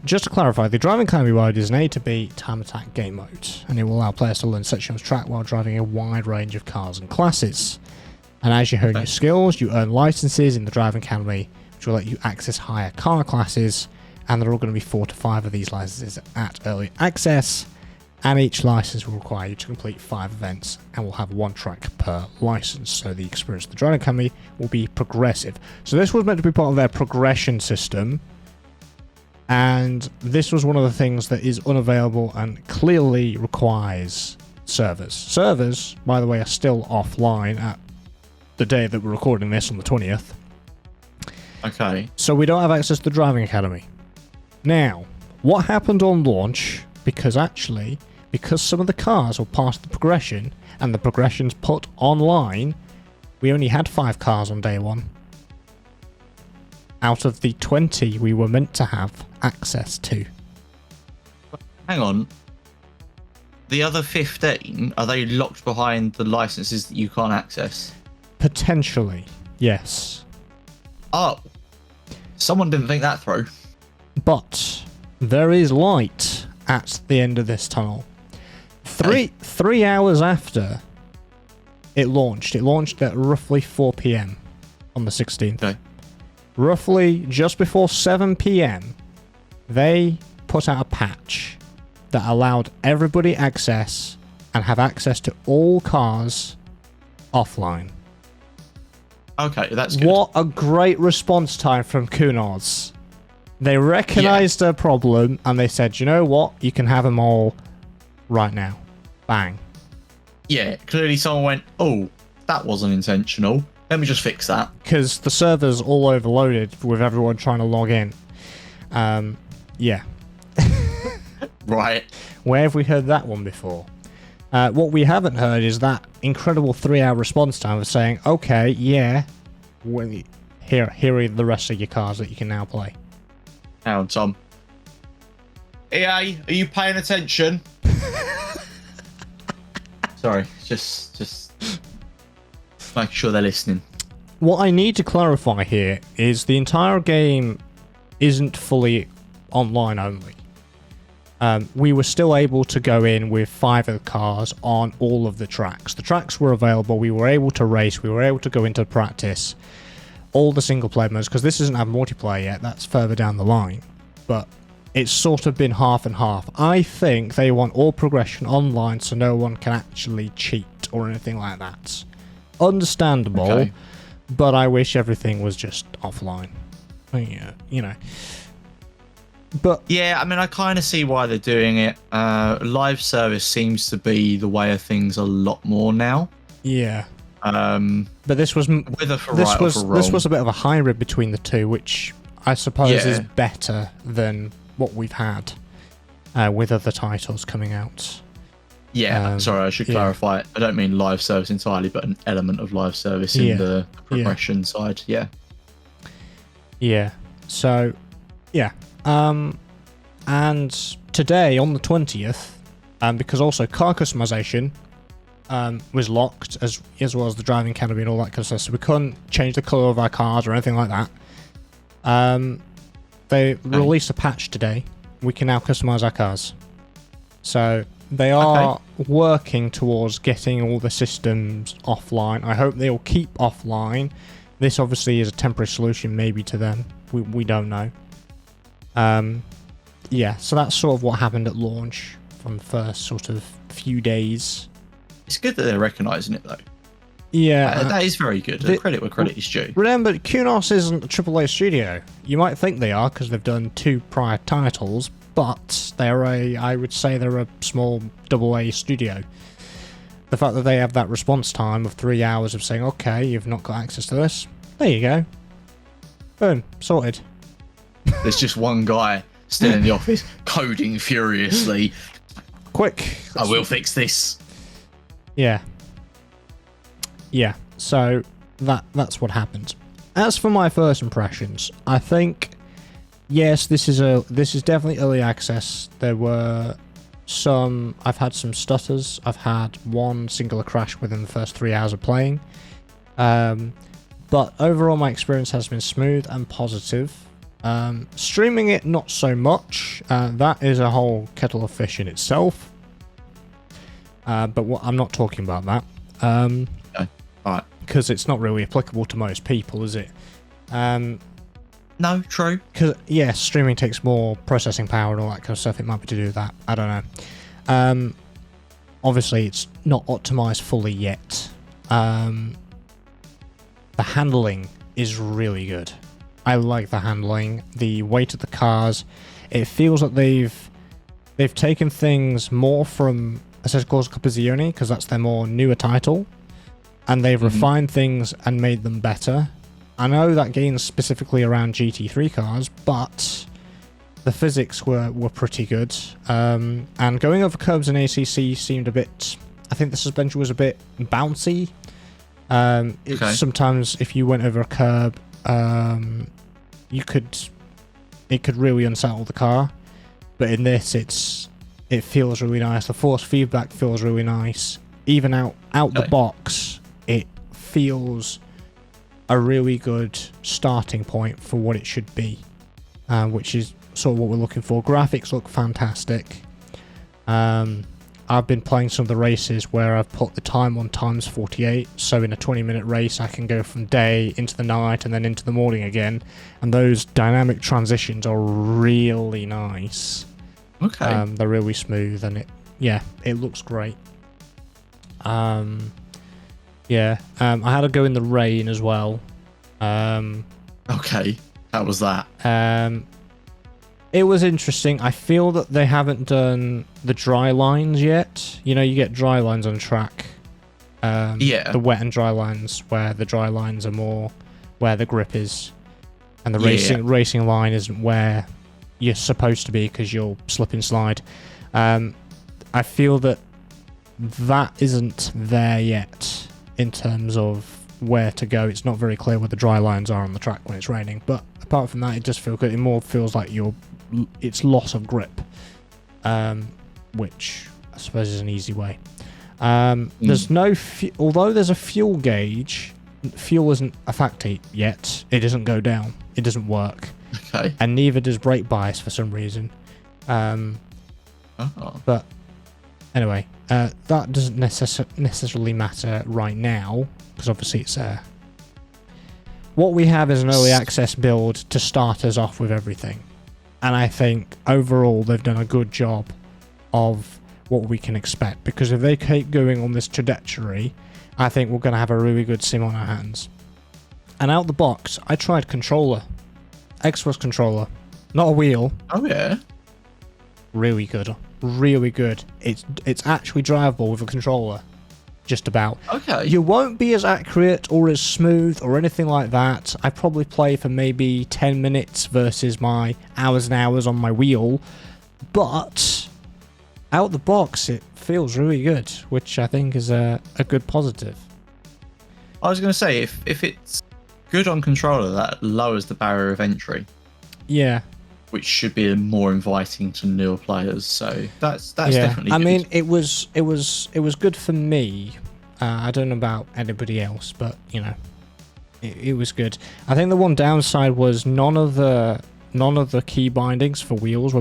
Just to clarify, the driving academy mode is an A to B time attack game mode, and it will allow players to learn sections of track while driving a wide range of cars and classes. And as you hone your skills, you earn licenses in the driving academy, which will let you access higher car classes, and there are going to be 4 to 5 of these licenses at early access, and each license will require you to complete 5 events and will have 1 track per license, so the experience of the driving academy will be progressive. So this was meant to be part of their progression system, and this was one of the things that is unavailable and clearly requires servers. Servers, by the way, are still offline at the day that we're recording this on the 20th. Okay. So we don't have access to the driving academy. Now, what happened on launch, because some of the cars were part of the progression and the progression's put online, we only had 5 cars on day 1 out of the 20 we were meant to have access to. Hang on. The other 15, are they locked behind the licenses that you can't access? Potentially, yes. Oh. Someone didn't think that through. But there is light at the end of this tunnel. 3 hours after it launched at roughly 4 p.m. on the 16th. Okay. Roughly just before 7 p.m. they put out a patch that allowed everybody access and have access to all cars offline. Okay, that's good. What a great response time from Cunards. They recognized a problem and they said, you know what? You can have them all right now. Bang. Yeah, clearly someone went, oh, that wasn't intentional. Let me just fix that. Because the server's all overloaded with everyone trying to log in. Yeah. Right. Where have we heard that one before? What we haven't heard is that incredible 3-hour response time of saying, okay, yeah, here are the rest of your cars that you can now play. Hang on, Tom. EA, are you paying attention? Sorry, just making sure they're listening. What I need to clarify here is the entire game isn't fully online only. We were still able to go in with 5 of the cars on all of the tracks. The tracks were available. We were able to race. We were able to go into practice. All the single player modes, because this doesn't have multiplayer yet. That's further down the line. But it's sort of been half and half. I think they want all progression online so no one can actually cheat or anything like that. Understandable, Okay. but I wish everything was just offline. Yeah, you know. But yeah, I mean, I kind of see why they're doing it. Live service seems to be the way of things a lot more now. yeah. But this was Whether for this right was or for wrong. this was a bit of a hybrid between the two, which I suppose is Yeah. better than what we've had with other titles coming out. Yeah, sorry, I should clarify. I don't mean live service entirely, but an element of live service in the progression side. Yeah. Yeah. So, yeah. And today on the 20th, because also car customization was locked as well as the driving academy and all that kind of stuff, so we couldn't change the color of our cars or anything like that. They released a patch today. We can now customize our cars. So they are working towards getting all the systems offline. I hope they'll keep offline. This obviously is a temporary solution maybe to them. We don't know. Yeah, so that's sort of what happened at launch from the first sort of few days. It's good that they're recognising it, though. Yeah. That is very good. Credit where credit is due. Remember, Kunos isn't a AAA studio. You might think they are because they've done 2 prior titles, but I would say they're a small AA studio. The fact that they have that response time of 3 hours of saying, okay, you've not got access to this, there you go. Boom, sorted. There's just one guy still in the office coding furiously. Quick. I will fix this. Yeah. Yeah, so that's what happened. As for my first impressions, I think, yes, this is definitely early access. There were I've had some stutters. I've had one singular crash within the first 3 hours of playing. But overall my experience has been smooth and positive. Streaming it, not so much. That is a whole kettle of fish in itself. But I'm not talking about that. Okay. Alright. Because it's not really applicable to most people, is it? No, true. Because, yeah, streaming takes more processing power and all that kind of stuff. It might be to do with that. I don't know. Obviously, it's not optimized fully yet. The handling is really good. I like the handling. The weight of the cars. It feels like they've taken things more from Assetto Corsa Evo because that's their more newer title. And they've refined things and made them better. I know that game's specifically around GT3 cars, but the physics were pretty good. And going over curbs in ACC seemed a bit... I think the suspension was a bit bouncy. Sometimes if you went over a curb, it could really unsettle the car. But in this, it feels really nice. The force feedback feels really nice. Even out the box, it feels a really good starting point for what it should be, which is sort of what we're looking for. Graphics look fantastic. I've been playing some of the races where I've put the time on times 48, so in a 20-minute race I can go from day into the night and then into the morning again, and those dynamic transitions are really nice. Okay. They're really smooth, and it looks great. Yeah, I had to go in the rain as well. Okay, how was that? It was interesting. I feel that they haven't done the dry lines yet. You know, you get dry lines on track. Yeah. The wet and dry lines, where the dry lines are more where the grip is, and the racing line isn't where you're supposed to be because you'll slip and slide. I feel that isn't there yet. In terms of where to go, it's not very clear where the dry lines are on the track when it's raining. But apart from that, it does feel good. It more feels like it's loss of grip, which I suppose is an easy way. There's no, although there's a fuel gauge. Fuel isn't a factor yet. It doesn't go down. It doesn't work. Okay. And neither does brake bias for some reason. But anyway. That doesn't necessarily matter right now, because obviously it's what we have is an early access build to start us off with everything. And I think overall they've done a good job of what we can expect, because if they keep going on this trajectory, I think we're going to have a really good sim on our hands. And out the box, I tried controller. Xbox controller. Not a wheel. Oh yeah. Really good. Really good. It's actually drivable with a controller. Just about. Okay. You won't be as accurate or as smooth or anything like that. I probably play for maybe 10 minutes versus my hours and hours on my wheel. But out the box, it feels really good, which I think is a good positive. I was going to say, if it's good on controller, that lowers the barrier of entry. Yeah. Which should be more inviting to newer players. So that's definitely good. I mean, it was good for me. I don't know about anybody else, but you know, it was good. I think the one downside was none of the key bindings for wheels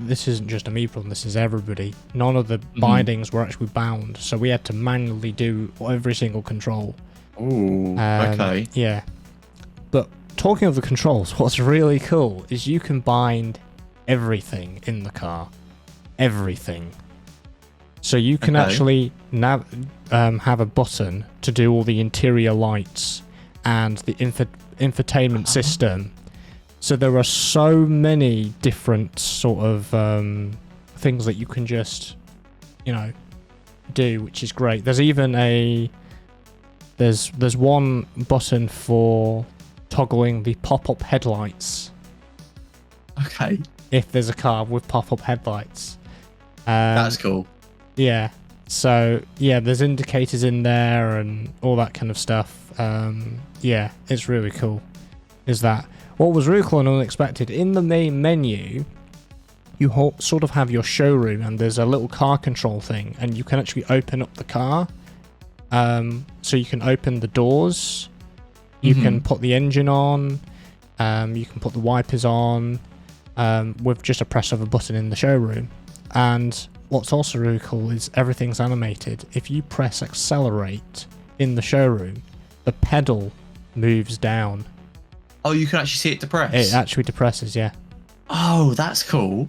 this isn't just a me problem, this is everybody. None of the bindings were actually bound, so we had to manually do every single control. Ooh, okay. Yeah. But talking of the controls, what's really cool is you can bind everything in the car. Everything. So you can actually have a button to do all the interior lights and the infotainment system. So there are so many different sort of things that you can just, do, which is great. There's even there's one button for toggling the pop-up headlights. Okay. If there's a car with pop-up headlights. That's cool. Yeah. So, yeah, there's indicators in there and all that kind of stuff. Yeah, it's really cool. Is that. What was really cool and unexpected, in the main menu, you sort of have your showroom and there's a little car control thing and you can actually open up the car. So you can open the doors, you can put the engine on, you can put the wipers on with just a press of a button in the showroom. And what's also really cool is everything's animated. If you press accelerate in the showroom, the pedal moves down. Oh, you can actually see it depress? It actually depresses, yeah. Oh, that's cool.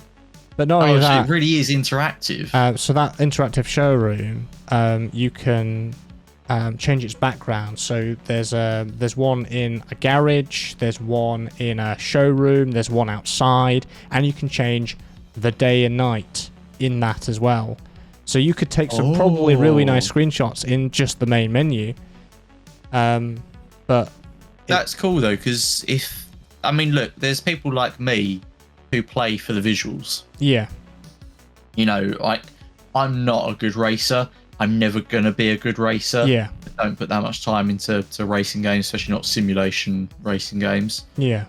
But not only that, so it really is interactive. So that interactive showroom, you can change its background. So there's one in a garage, there's one in a showroom, there's one outside, and you can change the day and night in that as well. So you could take some probably really nice screenshots in just the main menu. But that's cool though, because look, there's people like me who play for the visuals. Yeah. I'm not a good racer. I'm never going to be a good racer. Yeah. I don't put that much time into racing games, especially not simulation racing games. Yeah.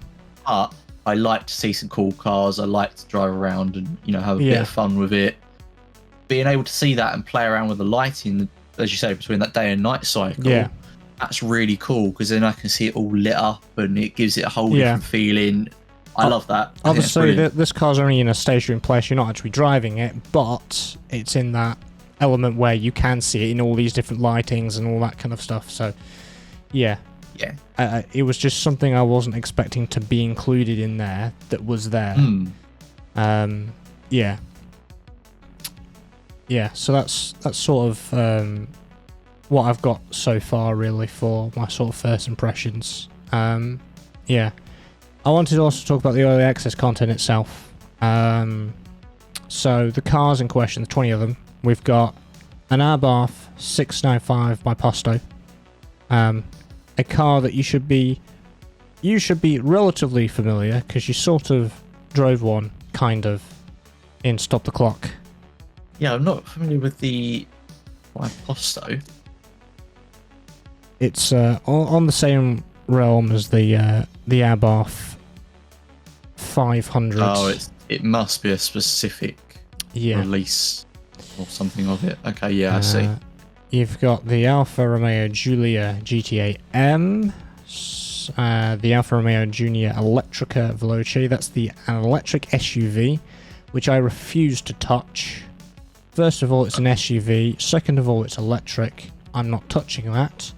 But I like to see some cool cars. I like to drive around and, have a bit of fun with it. Being able to see that and play around with the lighting, as you say, between that day and night cycle, that's really cool because then I can see it all lit up and it gives it a whole different feeling. I love that. Obviously, this car's only in a stationary place. You're not actually driving it, but it's in that element where you can see it in all these different lightings and all that kind of stuff. So, yeah. It was just something I wasn't expecting to be included in there that was there. Yeah. So that's sort of what I've got so far, really, for my sort of first impressions. Yeah. I wanted to also talk about the early access content itself. So the cars in question, the 20 of them, we've got an Abarth 695 by Posto. A car that you should be relatively familiar because you sort of drove one, kind of, in Stop the Clock. Yeah, I'm not familiar with the Posto. It's on the same realm as the Abarth 500. Oh, it must be a specific release or something of it. Okay, yeah, I see. You've got the Alfa Romeo Giulia GTA M, the Alfa Romeo Junior Electrica Veloce. That's an electric SUV, which I refuse to touch. First of all, it's an SUV. Second of all, it's electric. I'm not touching that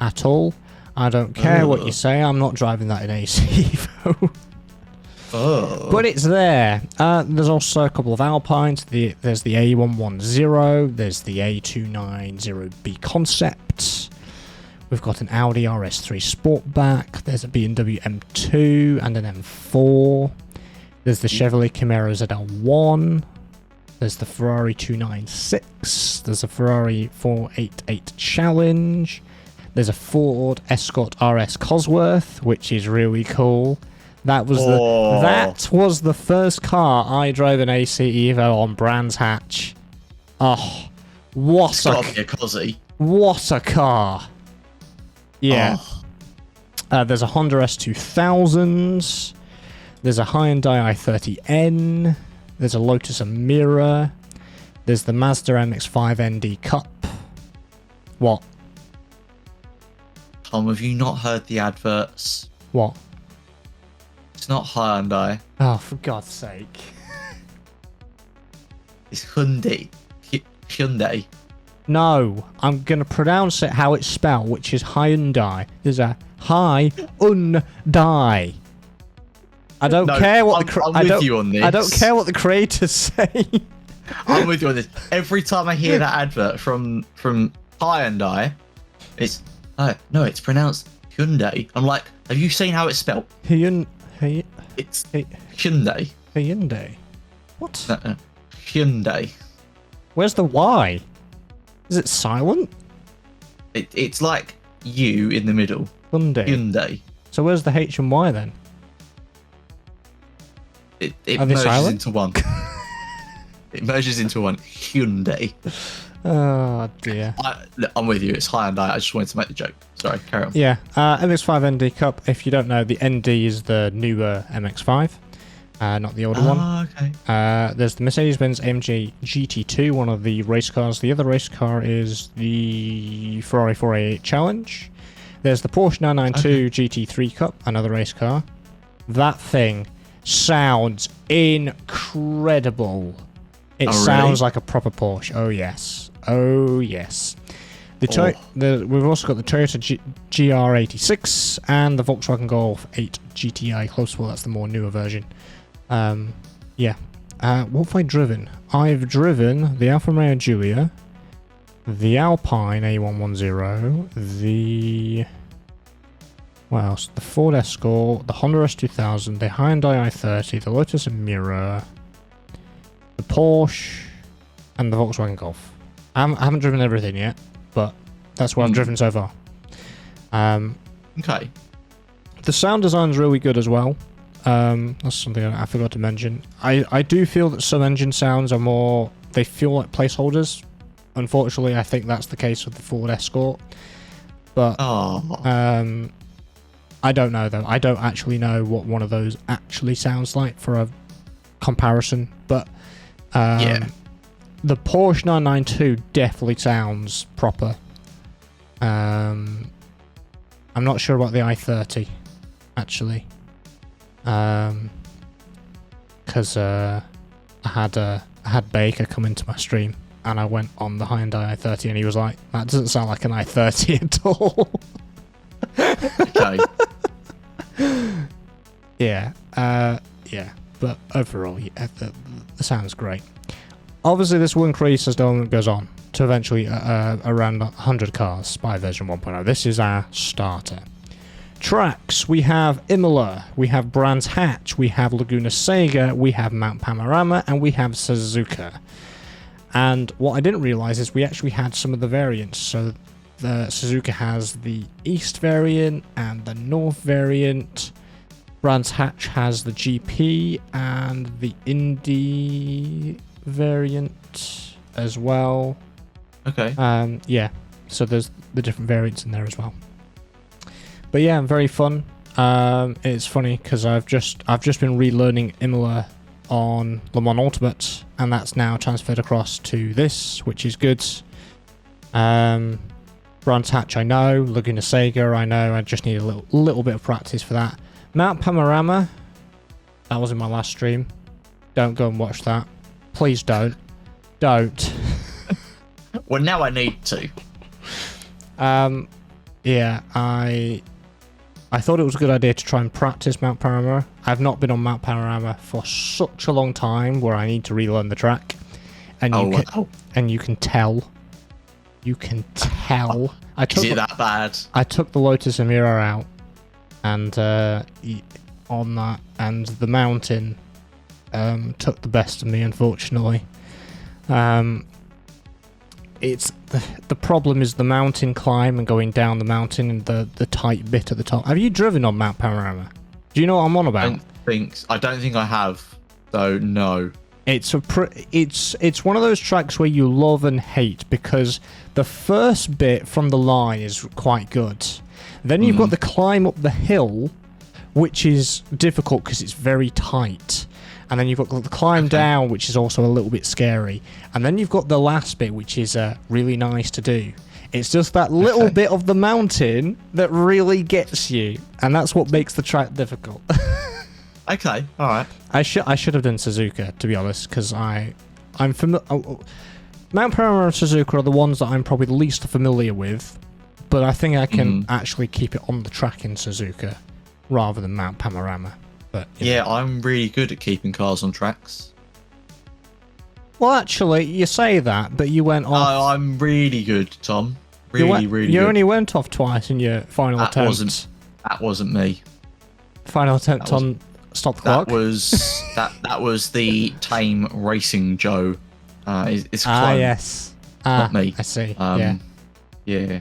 at all. I don't care what you say. I'm not driving that in AC. But it's there. There's also a couple of Alpines. There's the A110. There's the A290B Concept. We've got an Audi RS3 Sportback. There's a BMW M2 and an M4. There's the Chevrolet Camaro ZL1. There's the Ferrari 296. There's a Ferrari 488 Challenge. There's a Ford Escort RS Cosworth, which is really cool. That was the first car I drove an AC Evo on Brands Hatch. Oh, what a car! Yeah. There's a Honda S2000s. There's a Hyundai i30N. There's a Lotus Emira. There's the Mazda MX-5 ND Cup. What? Tom, have you not heard the adverts? What? It's not Hyundai. Oh, for God's sake. It's Hyundai. Hyundai. No, I'm gonna pronounce it how it's spelled, which is Hyundai. There's a Hyundai. I don't care what I'm with you on this. I don't care what the creators say. I'm with you on this. Every time I hear that advert from Hyundai, it's no, it's pronounced Hyundai. I'm like, have you seen how it's spelled? It's Hyundai. Hyundai. What? Hyundai. Where's the Y? Is it silent? It's like you in the middle. Hyundai. So where's the H and Y then? It Are they merges silent? into one. It merges into one. Hyundai. Oh dear. I'm with you. It's Hyundai. I just wanted to make the joke. Sorry, carry on. Yeah. MX-5 ND Cup. If you don't know, the ND is the newer MX-5, not the older one. Okay. There's the Mercedes-Benz AMG GT2, one of the race cars. The other race car is the Ferrari 488 Challenge. There's the Porsche 992 GT3 Cup, another race car. That thing sounds incredible. It sounds like a proper Porsche. Oh yes. Oh yes. We've also got the Toyota GR86 and the Volkswagen Golf 8 GTI Close. Well, that's the more newer version. Yeah. What have I driven? I've driven the Alfa Romeo Giulia, the Alpine A110, the... what else? The Ford Escort, the Honda S2000, the Hyundai i30, the Lotus Emira, the Porsche, and the Volkswagen Golf. I haven't driven everything yet, but that's what I've driven so far. Okay. The sound design's really good as well. That's something I forgot to mention. I do feel that some engine sounds are more... they feel like placeholders. Unfortunately, I think that's the case with the Ford Escort. But I don't know, though. I don't actually know what one of those actually sounds like for a comparison. But yeah. The Porsche 992 definitely sounds proper. I'm not sure about the i30, actually. Because I had Baker come into my stream, and I went on the Hyundai i30, and he was like, "That doesn't sound like an i30 at all." Okay. Yeah. But overall, yeah, the sound's great. Obviously, this will increase as development goes on to eventually around 100 cars by version 1.0. This is our starter. Tracks, we have Imola, we have Brands Hatch, we have Laguna Seca, we have Mount Panorama, and we have Suzuka. And what I didn't realise is we actually had some of the variants. So the Suzuka has the East variant and the North variant. Brands Hatch has the GP and the Indy variant as well. Okay. Yeah, so there's the different variants in there as well. But yeah, very fun. It's funny because I've just been relearning Imola on Le Mans Ultimate, and that's now transferred across to this, which is good. Brands Hatch I know, Laguna Seca I know. I just need a little bit of practice for that. Mount Panorama, that was in my last stream. Don't go and watch that. Please don't. Don't. Well, now I need to. Yeah, I thought it was a good idea to try and practice Mount Panorama. I've not been on Mount Panorama for such a long time where I need to relearn the track. And you can tell. You can tell. Is it that bad? I took the Lotus Emira out and on that, and the mountain took the best of me, unfortunately. It's the problem is the mountain climb and going down the mountain and the tight bit at the top. Have you driven on Mount Panorama? Do you know what I'm on about? I don't think I have, though. No. It's one of those tracks where you love and hate, because the first bit from the line is quite good. Then you've got the climb up the hill, which is difficult because it's very tight. And then you've got the climb down, which is also a little bit scary. And then you've got the last bit, which is really nice to do. It's just that little bit of the mountain that really gets you. And that's what makes the track difficult. Okay, alright. I should have done Suzuka, to be honest, because I I'm familiar. Mount Panorama and Suzuka are the ones that I'm probably the least familiar with, but I think I can actually keep it on the track in Suzuka rather than Mount Panorama. But yeah, I'm really good at keeping cars on tracks. Well, actually, you say that, but you went off. Oh, I'm really good, Tom. Really good. You only went off twice in your final attempt. That wasn't me. Final attempt on Stop the Clock. That was the Tame Racing Joe. It's clone. Yes. Not me. I see. Yeah.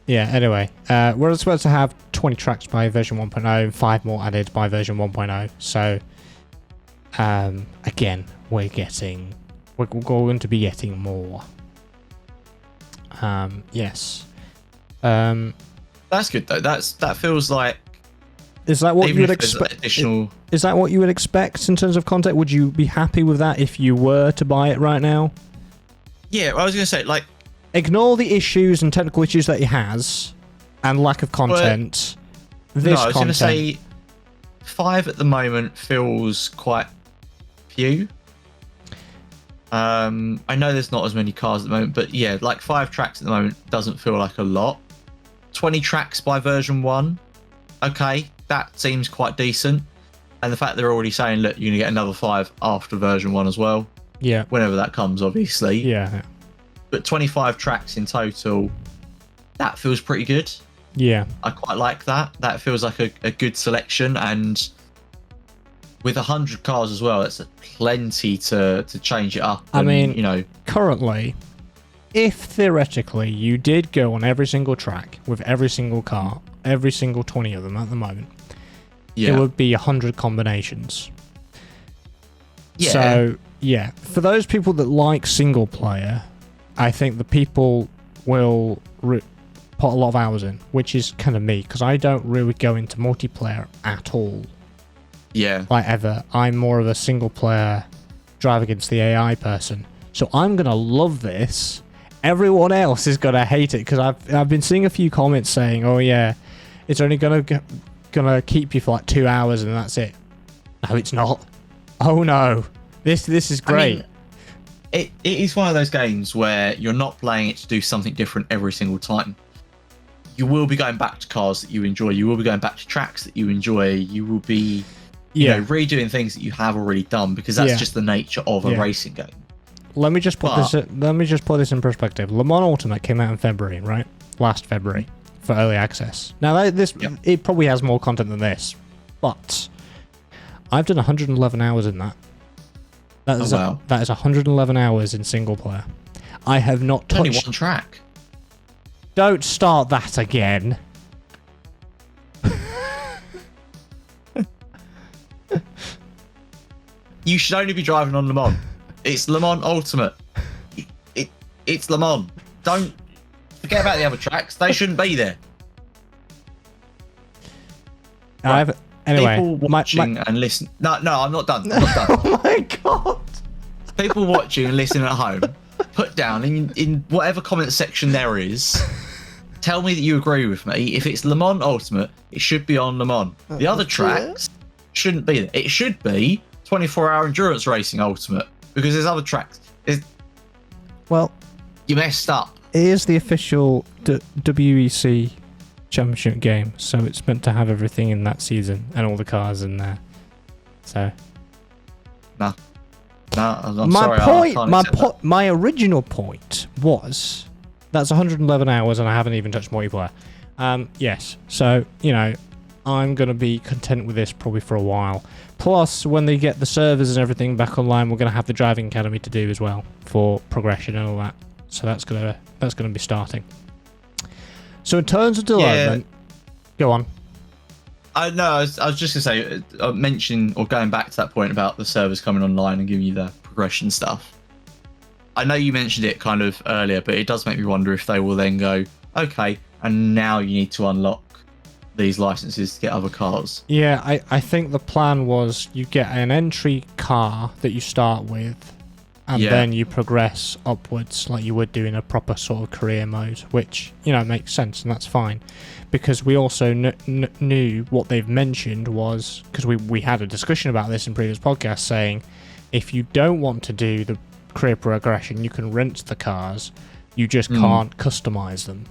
Yeah, anyway. We're supposed to have 20 tracks by version 1.0, 5 more added by version 1.0. So, again, we're going to be getting more. Yes. That's good though. That feels like. Is that what you would expect? Is that what you would expect in terms of content? Would you be happy with that if you were to buy it right now? Yeah, I was going to say, like, ignore the issues and technical issues that he has and lack of content. I was going to say 5 at the moment feels quite few. I know there's not as many cars at the moment, but yeah, like 5 tracks at the moment doesn't feel like a lot. 20 tracks by version 1, okay, that seems quite decent. And the fact they're already saying, look, you're going to get another 5 after version 1 as well. Yeah. Whenever that comes, obviously. Yeah. But 25 tracks in total, that feels pretty good. Yeah. I quite like that. That feels like a good selection. And with 100 cars as well, it's plenty to change it up. I mean, you know, currently, if theoretically you did go on every single track with every single car, every single 20 of them at the moment, it would be 100 combinations. Yeah. So, yeah, for those people that like single player, I think the people will put a lot of hours in, which is kind of me, because I don't really go into multiplayer at all. Yeah. Like ever. I'm more of a single player drive against the AI person. So I'm going to love this. Everyone else is going to hate it, because I've been seeing a few comments saying, oh yeah, it's only going to keep you for like 2 hours and that's it. No, it's not. Oh no. This is great. I mean, it is one of those games where you're not playing it to do something different every single time. You will be going back to cars that you enjoy. You will be going back to tracks that you enjoy. You will be redoing things that you have already done, because that's just the nature of a racing game. Let me just put this in perspective. Le Mans Ultimate came out in February, right? Last February for early access. Now it probably has more content than this, but I've done 111 hours in that. That is 111 hours in single player. I have not touched... Only one track. Don't start that again. You should only be driving on Le Mans. It's Le Mans Ultimate. It's Le Mans. Don't forget about the other tracks. They shouldn't be there. Right. Anyway, people watching and listen. No, I'm not done. Oh my god! People watching and listening at home, put down in whatever comment section there is. Tell me that you agree with me. If it's Le Mans Ultimate, it should be on Le Mans. The other tracks shouldn't be there. It should be 24-hour endurance racing Ultimate, because there's other tracks. Well, you messed up. It is the official WEC championship game, so it's meant to have everything in that season and all the cars in there. So, no, I'm sorry. My original point was that's 111 hours, and I haven't even touched multiplayer. Yes, so I'm gonna be content with this probably for a while. Plus, when they get the servers and everything back online, we're gonna have the driving academy to do as well for progression and all that. So that's gonna be starting. So in terms of development, go on. I was just gonna say, mention or going back to that point about the servers coming online and giving you the progression stuff. I know you mentioned it kind of earlier, but it does make me wonder if they will then go, okay, and now you need to unlock these licenses to get other cars. Yeah, I think the plan was you get an entry car that you start with, and then you progress upwards like you would do in a proper sort of career mode, which, makes sense, and that's fine. Because we also knew what they've mentioned was, because we had a discussion about this in previous podcasts, saying if you don't want to do the career progression, you can rent the cars. You just can't customize them.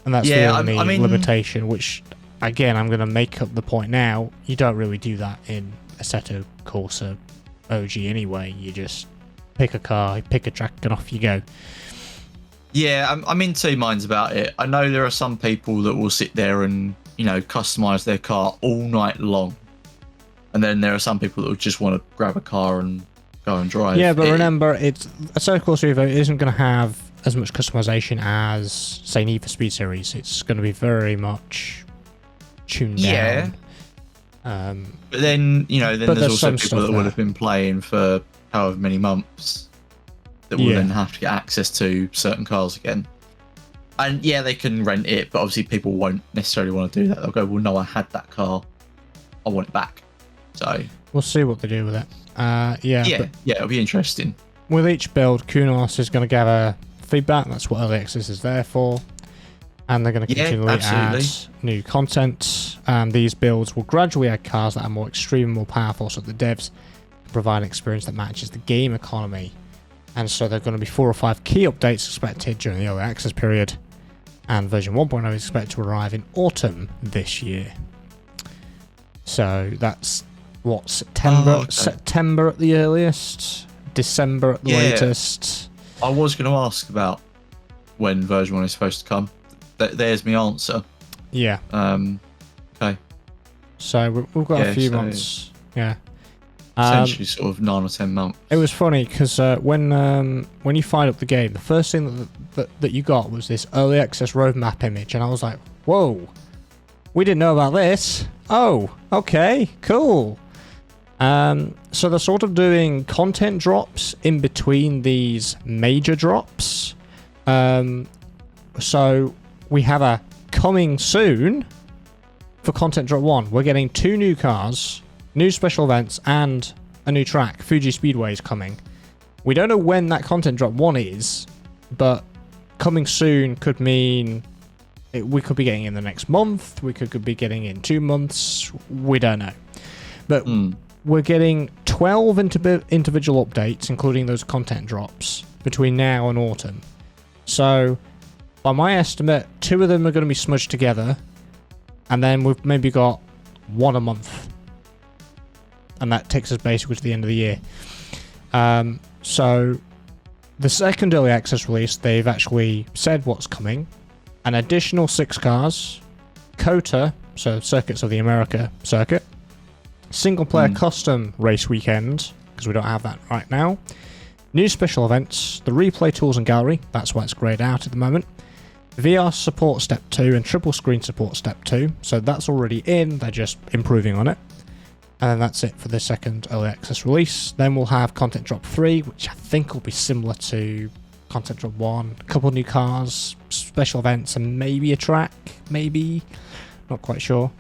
And that's the only limitation, which, again, I'm going to make up the point now. You don't really do that in Assetto Corsa OG anyway. You just pick a car, pick a track, and off you go. Yeah, I'm in two minds about it. I know there are some people that will sit there and, customize their car all night long. And then there are some people that will just want to grab a car and go and drive. Yeah, but remember, Assetto Corsa Evo isn't going to have as much customization as, say, Need for Speed Series. It's going to be very much tuned down. But then, there's also people that would have been playing for however many months that will then have to get access to certain cars again. And yeah, they can rent it, but obviously people won't necessarily want to do that. They'll go, well, no, I had that car. I want it back. So we'll see what they do with it. It'll be interesting. With each build, Kunos is going to gather feedback. That's what early access is there for. And they're going to continually add new content. And these builds will gradually add cars that are more extreme and more powerful, so the devs can provide an experience that matches the game economy. And so there are going to be 4 or 5 key updates expected during the early access period. And version 1.0 is expected to arrive in autumn this year. So that's what, September? Okay. September at the earliest? December at the latest? I was going to ask about when version 1 is supposed to come. There's my answer. Yeah. Okay. So we've got a few months. Yeah. Essentially sort of 9 or 10 months. It was funny because when you fired up the game, the first thing that you got was this early access roadmap image, and I was like, whoa, we didn't know about this. Oh, okay, cool. So they're sort of doing content drops in between these major drops. So we have a coming soon for content drop 1. We're getting 2 new cars, new special events, and a new track. Fuji Speedway is coming. We don't know when that content drop 1 is, but coming soon could mean we could be getting in the next month. We could be getting in 2 months. We don't know. But we're getting 12 individual updates, including those content drops, between now and autumn. So, by my estimate, 2 of them are going to be smudged together, and then we've maybe got 1 a month. And that takes us basically to the end of the year. So, the second early access release, they've actually said what's coming. An additional 6 cars, COTA, so Circuits of the America circuit, single player custom race weekend, because we don't have that right now, new special events, the replay tools and gallery, that's why it's grayed out at the moment, VR support step 2 and triple screen support step 2, so that's already in, they're just improving on it. And then that's it for the second early access release. Then we'll have content drop 3, which I think will be similar to content drop 1, a couple new cars, special events, and maybe a track, maybe, not quite sure.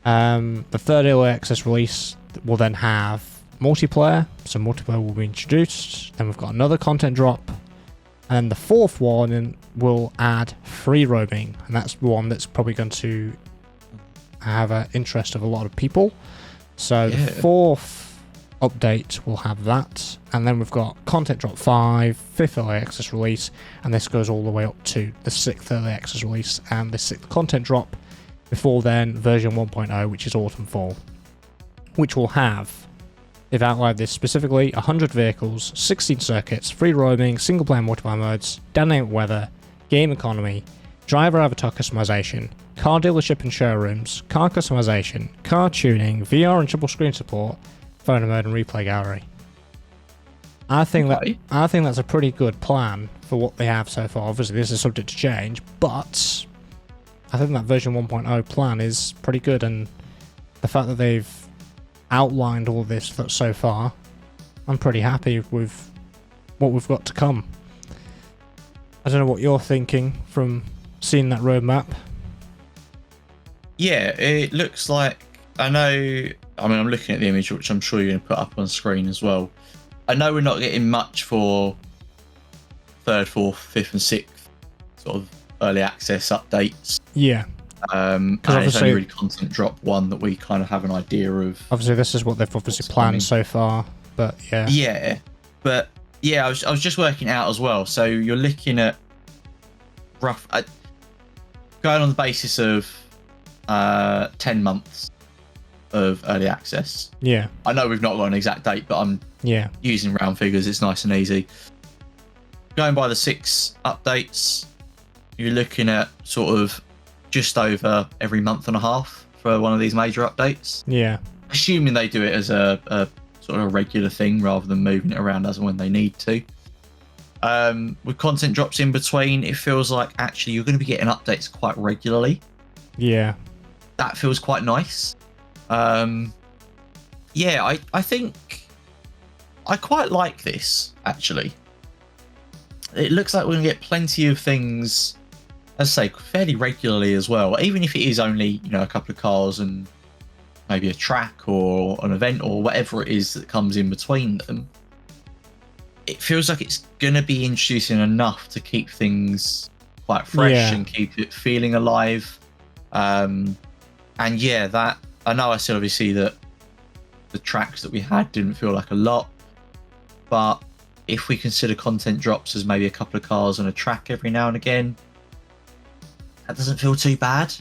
The third early access release will then have multiplayer, so multiplayer will be introduced. Then we've got another content drop, and the fourth one will add free roaming, and that's the one that's probably going to have an interest of a lot of people. So the fourth update will have that, and then we've got content drop 5, 5th early access release, and this goes all the way up to the 6th early access release and the 6th content drop. Before then, version 1.0, which is autumn fall, which will have, they've outlined this specifically, 100 vehicles, 16 circuits, free roaming, single player multiplayer modes, dynamic weather, game economy, driver avatar customization, car dealership and showrooms, car customization, car tuning, VR and triple screen support, photo mode and replay gallery. I think that's a pretty good plan for what they have so far. Obviously, this is subject to change, but I think that version 1.0 plan is pretty good, and the fact that they've outlined all this so far, I'm pretty happy with what we've got to come. I don't know what you're thinking from seeing that roadmap. Yeah, it looks like, I'm looking at the image, which I'm sure you're going to put up on screen as well. I know we're not getting much for 3rd, 4th, 5th and 6th sort of early access updates. Yeah. And it's only obviously- really content drop one that we kind of have an idea of. Obviously, this is what they've obviously What's planned coming. so far, but yeah. Yeah, but yeah, I was just working out as well. So you're looking at rough going on the basis of 10 months of early access. Yeah. I know we've not got an exact date, but I'm Yeah. using round figures. It's nice and easy. Going by the 6 updates, you're looking at sort of just over every month and a half for one of these major updates. Yeah. Assuming they do it as a sort of a regular thing rather than moving it around as and when they need to. With content drops in between, it feels like actually you're going to be getting updates quite regularly. Yeah. That feels quite nice. Yeah, I think I quite like this, actually. It looks like we're going to get plenty of things, as I say, fairly regularly as well. Even if it is only, a couple of cars and maybe a track or an event or whatever it is that comes in between them. It feels like it's going to be introducing enough to keep things quite fresh and keep it feeling alive. And yeah, that I know I said obviously that the tracks that we had didn't feel like a lot, but if we consider content drops as maybe a couple of cars and a track every now and again, that doesn't feel too bad.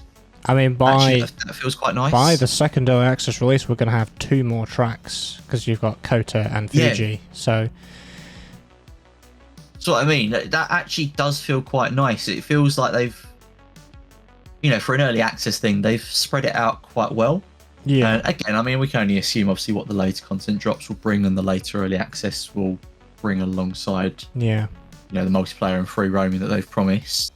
I mean, Actually, that feels quite nice. by the second early access release, we're going to have 2 more tracks because you've got Kota and Fuji. Yeah. So what I mean. That actually does feel quite nice. It feels like they've, for an early access thing, they've spread it out quite well. yeah, And again, I mean, we can only assume obviously what the later content drops will bring and the later early access will bring alongside, yeah, the multiplayer and free roaming that they've promised.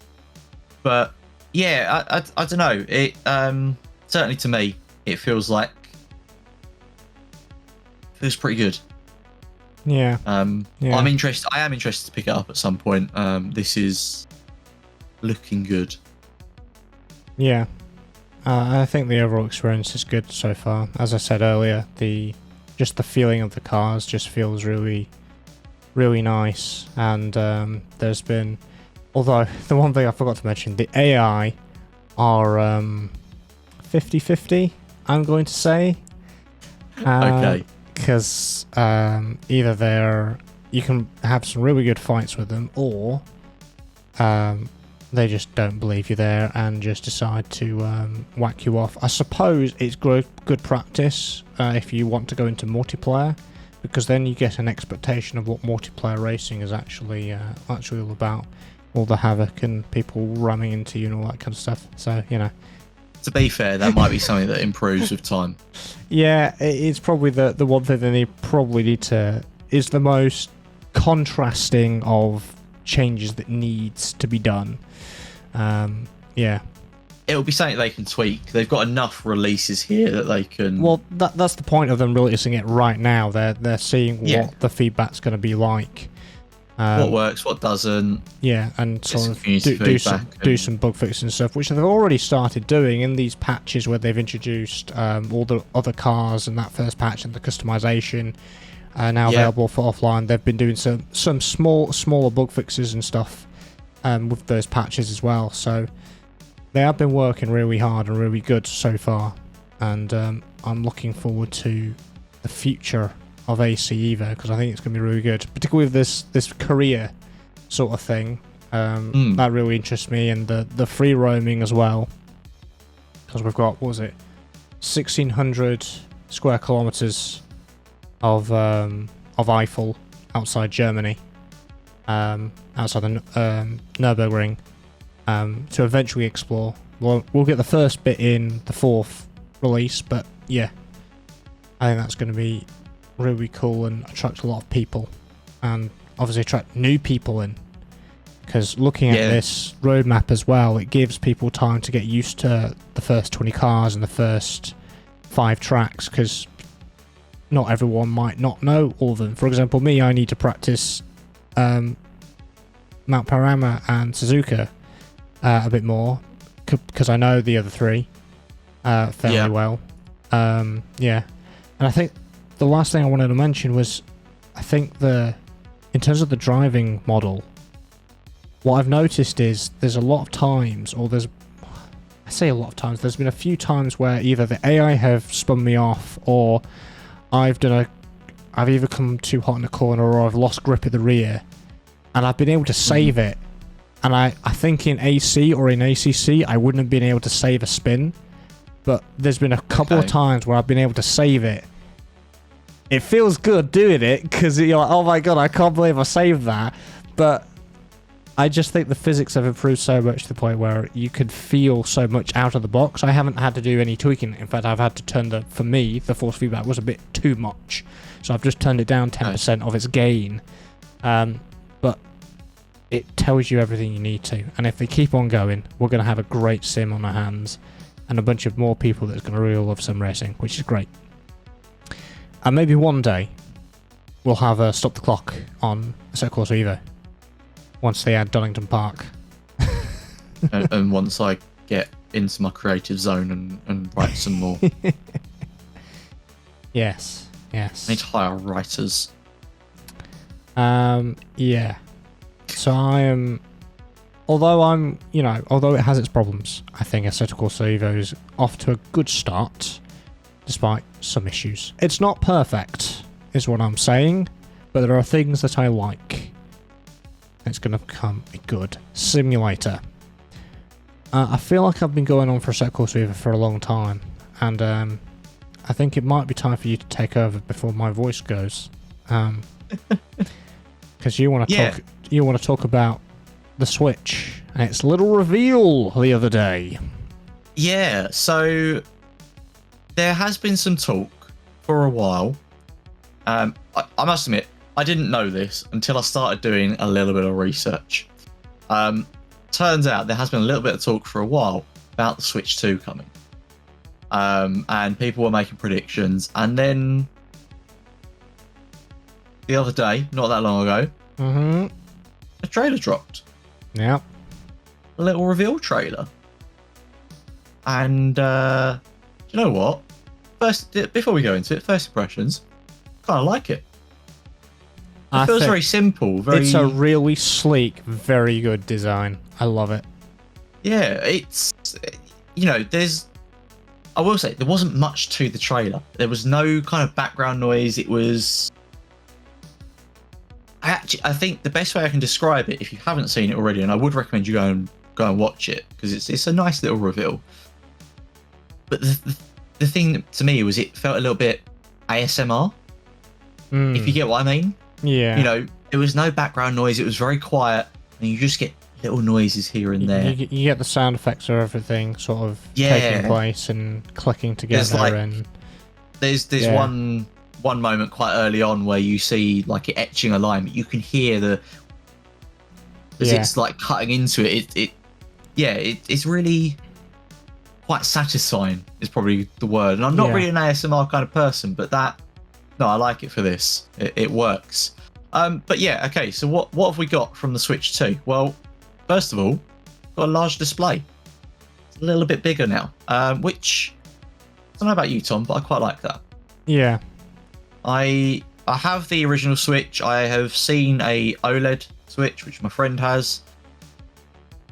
But yeah, I don't know. It certainly to me, it feels pretty good. yeah, yeah. I am interested to pick it up at some point. This is looking good. Yeah. I think the overall experience is good so far. As I said earlier, the feeling of the cars just feels really, really nice. And there's been, although the one thing I forgot to mention, the AI are 50-50, I'm going to say. Okay. Because either you can have some really good fights with them, or they just don't believe you there and just decide to whack you off. I suppose it's good practice if you want to go into multiplayer, because then you get an expectation of what multiplayer racing is actually all about. All the havoc and people ramming into you and all that kind of stuff. So, To be fair, that might be something that improves with time. Yeah, it's probably the one thing that they probably need to... is the most contrasting of changes that needs to be done. Yeah. It'll be something they can tweak. They've got enough releases here that they can... Well, that's the point of them releasing it right now. They're seeing what the feedback's going to be like. What works, what doesn't. Yeah, and sort of community feedback do some bug fixing and stuff, which they've already started doing in these patches where they've introduced all the other cars in that first patch, and the customization are now available for offline. They've been doing some smaller bug fixes and stuff with those patches as well. So they have been working really hard and really good so far, and I'm looking forward to the future of AC Evo, because I think it's going to be really good, particularly with this career sort of thing. That really interests me, and the free roaming as well, because we've got, what was it, 1,600 square kilometers of Eiffel outside Germany, outside the Nürburgring, to eventually explore. We'll get the first bit in the 4th release, but yeah, I think that's going to be really cool and attract a lot of people, and obviously attract new people in, because looking at this roadmap as well, it gives people time to get used to the first 20 cars and the first 5 tracks, because not everyone might not know all of them. For example, me, I need to practice Mount Panorama and Suzuka a bit more, because I know the other 3 fairly well. And I think the last thing I wanted to mention was, I think in terms of the driving model, what I've noticed is there's a lot of times, or there's I say a lot of times. There's been a few times where either the AI have spun me off, or I've either come too hot in the corner, or I've lost grip at the rear, and I've been able to save it. And I think in AC or in ACC, I wouldn't have been able to save a spin. But there's been a couple of times where I've been able to save it. It feels good doing it, because you're like, oh my god, I can't believe I saved that. But I just think the physics have improved so much to the point where you could feel so much out of the box. I haven't had to do any tweaking. In fact, I've had to turn for me, the force feedback was a bit too much. So I've just turned it down 10% of its gain. But it tells you everything you need to. And if they keep on going, we're going to have a great sim on our hands. And a bunch of more people that's going to really love sim racing, which is great. And maybe one day, we'll have a Stop the Clock on Assetto Corsa Evo. Once they add Donington Park. and once I get into my creative zone and write some more. Yes. I need to hire writers. Yeah. So although it has its problems, I think Assetto Corsa Evo is off to a good start, despite some issues. It's not perfect, is what I'm saying, but there are things that I like. It's going to become a good simulator. I feel like I've been going on for Assetto Corsa Evo for a long time, and I think it might be time for you to take over before my voice goes. Because you want to talk about the Switch and its little reveal the other day. Yeah, so there has been some talk for a while. I must admit, I didn't know this until I started doing a little bit of research. Turns out there has been a little bit of talk for a while about the Switch 2 coming. And people were making predictions. And then the other day, not that long ago, a trailer dropped. Yeah. A little reveal trailer. And you know what? Before we go into it, first impressions, kind of like it. It feels very simple. It's a really sleek, very good design. I love it. Yeah, it's, I will say, there wasn't much to the trailer. There was no kind of background noise. It was... I think the best way I can describe it, if you haven't seen it already, and I would recommend you go and watch it, because it's a nice little reveal. But the thing to me was it felt a little bit ASMR, if you get what I mean. Yeah. There was no background noise. It was very quiet, and you just get little noises here and there. You get the sound effects of everything sort of taking place and clicking together. There's one moment quite early on where you see like it etching a line, but you can hear it's like cutting into it. It's really quite satisfying is probably the word. And I'm not really an ASMR kind of person, but I like it for this. It works. But yeah, okay, so what have we got from the Switch 2? Well, first of all, got a large display. It's a little bit bigger now, which I don't know about you, Tom, but I quite like that. Yeah. I have the original Switch. I have seen a OLED Switch, which my friend has.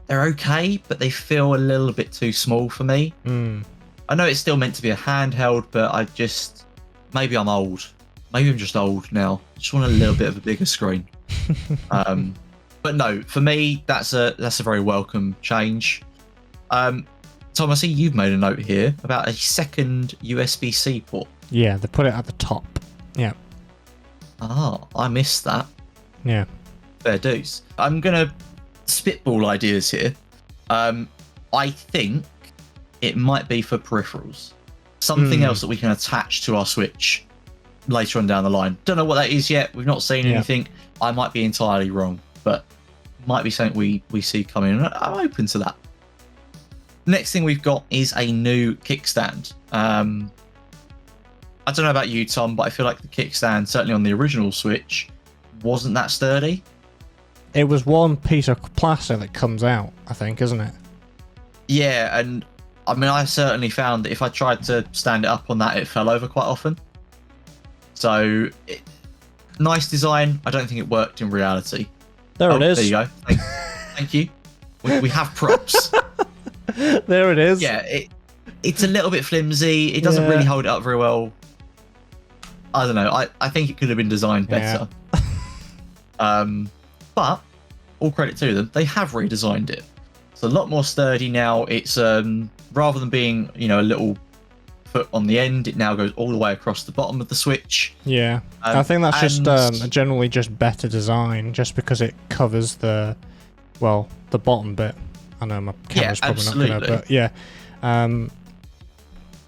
They're okay, but they feel a little bit too small for me. I know it's still meant to be a handheld, but maybe I'm old. Maybe I'm just old now. I just want a little bit of a bigger screen. But no, for me, that's a very welcome change. Tom, I see you've made a note here about a second USB-C port. Yeah, they put it at the top. Yeah. Ah, I missed that. Yeah. Fair dues. I'm going to spitball ideas here. I think it might be for peripherals. Something else that we can attach to our Switch later on down the line. Don't know what that is yet. We've not seen anything. I might be entirely wrong, but might be something we see coming. I'm open to that. Next thing we've got is a new kickstand. I don't know about you, Tom, but I feel like the kickstand, certainly on the original Switch, wasn't that sturdy. It was one piece of plastic that comes out, I think, isn't it? Yeah, and I mean, I certainly found that if I tried to stand it up on that, it fell over quite often. So, nice design. I don't think it worked in reality. There it is. There you go. Thank you. We have props. There it is. Yeah, it's a little bit flimsy. It doesn't really hold it up very well. I don't know. I think it could have been designed better. But all credit to them, they have redesigned it. It's a lot more sturdy now. It's rather than being, you know, a little foot on the end, it now goes all the way across the bottom of the Switch. Yeah, I think that's just generally just better design, just because it covers the bottom bit. I know my camera's probably not gonna, but yeah.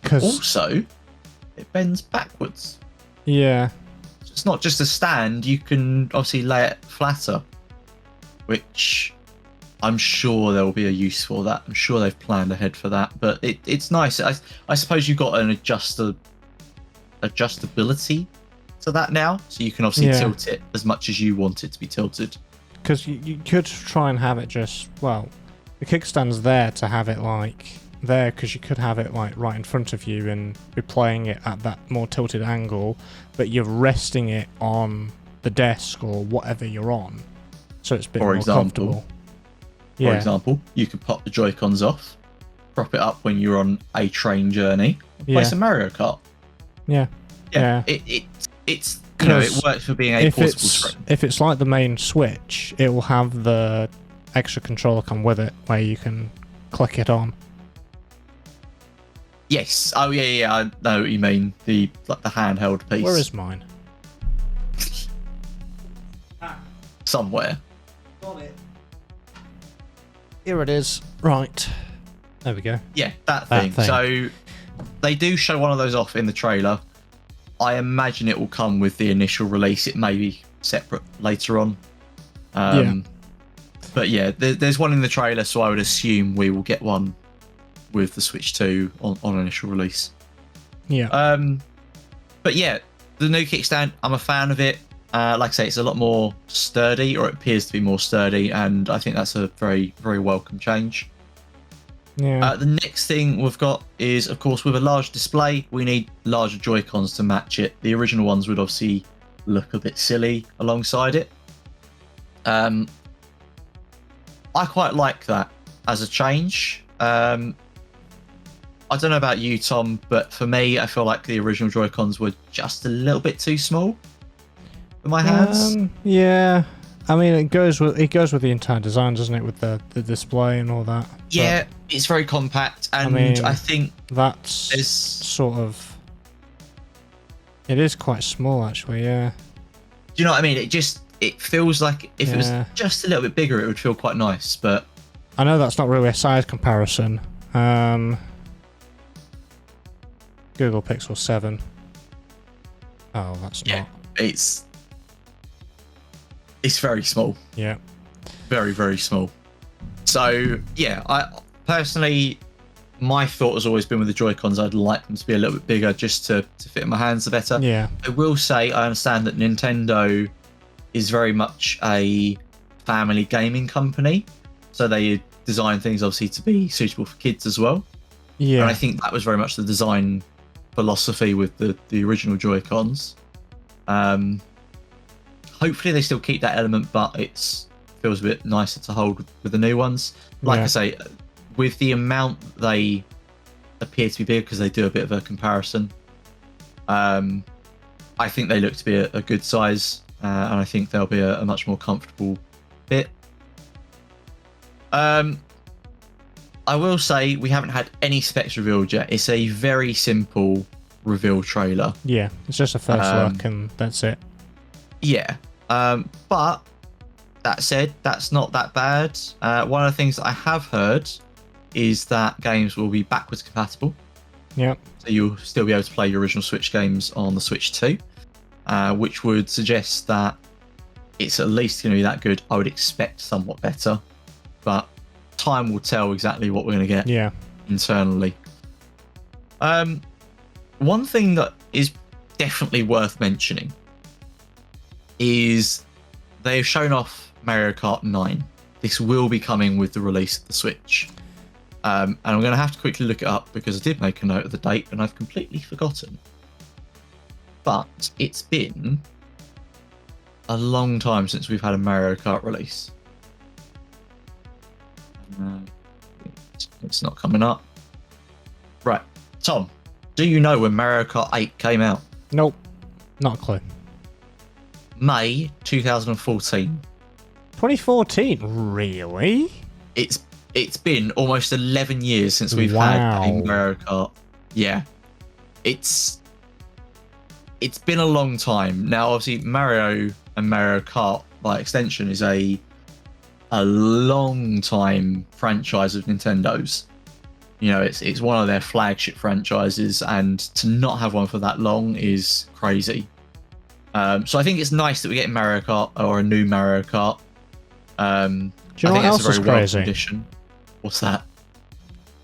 Because also, it bends backwards. Yeah. It's not just a stand. You can obviously lay it flatter, which I'm sure there will be a use for that. I'm sure they've planned ahead for that. But it's nice. I suppose you've got an adjustability to that now, so you can obviously tilt it as much as you want it to be tilted. Because you could try and have it just, well, the kickstand's there to have it like there, because you could have it like right in front of you and be playing it at that more tilted angle, but you're resting it on the desk or whatever you're on, so it's a bit more comfortable. For example, you could pop the Joy-Cons off, prop it up when you're on a train journey, and play some Mario Kart. Yeah. It's you know, it works for being a portable screen. If it's like the main Switch, it will have the extra controller come with it, where you can click it on. Yes. Oh yeah. I know what you mean. The handheld piece. Where is mine? Somewhere. Got it. Here it is. Right. There we go. Yeah, that thing. So they do show one of those off in the trailer. I imagine it will come with the initial release. It may be separate later on. But yeah, there's one in the trailer, so I would assume we will get one with the Switch 2 on initial release. Yeah. But yeah, the new kickstand, I'm a fan of it. Like I say, it's a lot more sturdy, or it appears to be more sturdy, and I think that's a very, very welcome change. Yeah. The next thing we've got is, of course, with a large display, we need larger Joy-Cons to match it. The original ones would obviously look a bit silly alongside it. I quite like that as a change. I don't know about you, Tom, but for me, I feel like the original Joy-Cons were just a little bit too small for my hands. Yeah, I mean it goes with the entire design, doesn't it, with the display and all that? Yeah, but it's very compact, and I think that's sort of, it is quite small actually. Yeah. Do you know what I mean? It feels like if it was just a little bit bigger, it would feel quite nice. But I know that's not really a size comparison. Google Pixel 7. Oh, that's not. It's very small. Yeah. Very, very small. So, yeah, I personally, my thought has always been with the Joy-Cons, I'd like them to be a little bit bigger just to fit in my hands better. Yeah. I will say I understand that Nintendo is very much a family gaming company. So they design things obviously to be suitable for kids as well. Yeah. And I think that was very much the design philosophy with the original Joy-Cons. Hopefully they still keep that element, but it feels a bit nicer to hold with the new ones. Like I say, with the amount they appear to be big, because they do a bit of a comparison, I think they look to be a good size, and I think they'll be a much more comfortable bit. I will say we haven't had any specs revealed yet. It's a very simple reveal trailer. Yeah, it's just a first look and that's it. Yeah, but that said, that's not that bad. One of the things that I have heard is that games will be backwards compatible. Yeah. So you'll still be able to play your original Switch games on the Switch 2, which would suggest that it's at least going to be that good. I would expect somewhat better, but time will tell exactly what we're going to get internally. One thing that is definitely worth mentioning is they've shown off Mario Kart 9. This will be coming with the release of the Switch. And I'm going to have to quickly look it up because I did make a note of the date and I've completely forgotten. But it's been a long time since we've had a Mario Kart release. It's not coming up. Right, Tom, do you know when Mario Kart 8 came out? Nope. Not a clue. May 2014. 2014? Really? It's been almost 11 years since we've had a Mario Kart. Yeah. It's been a long time. Now, obviously, Mario and Mario Kart, by extension, is a long time franchise of Nintendo's. You know, it's one of their flagship franchises, and to not have one for that long is crazy. So I think it's nice that we get Mario Kart or a new Mario Kart. Do you know I what think else it's a is very welcome crazy? addition. What's that?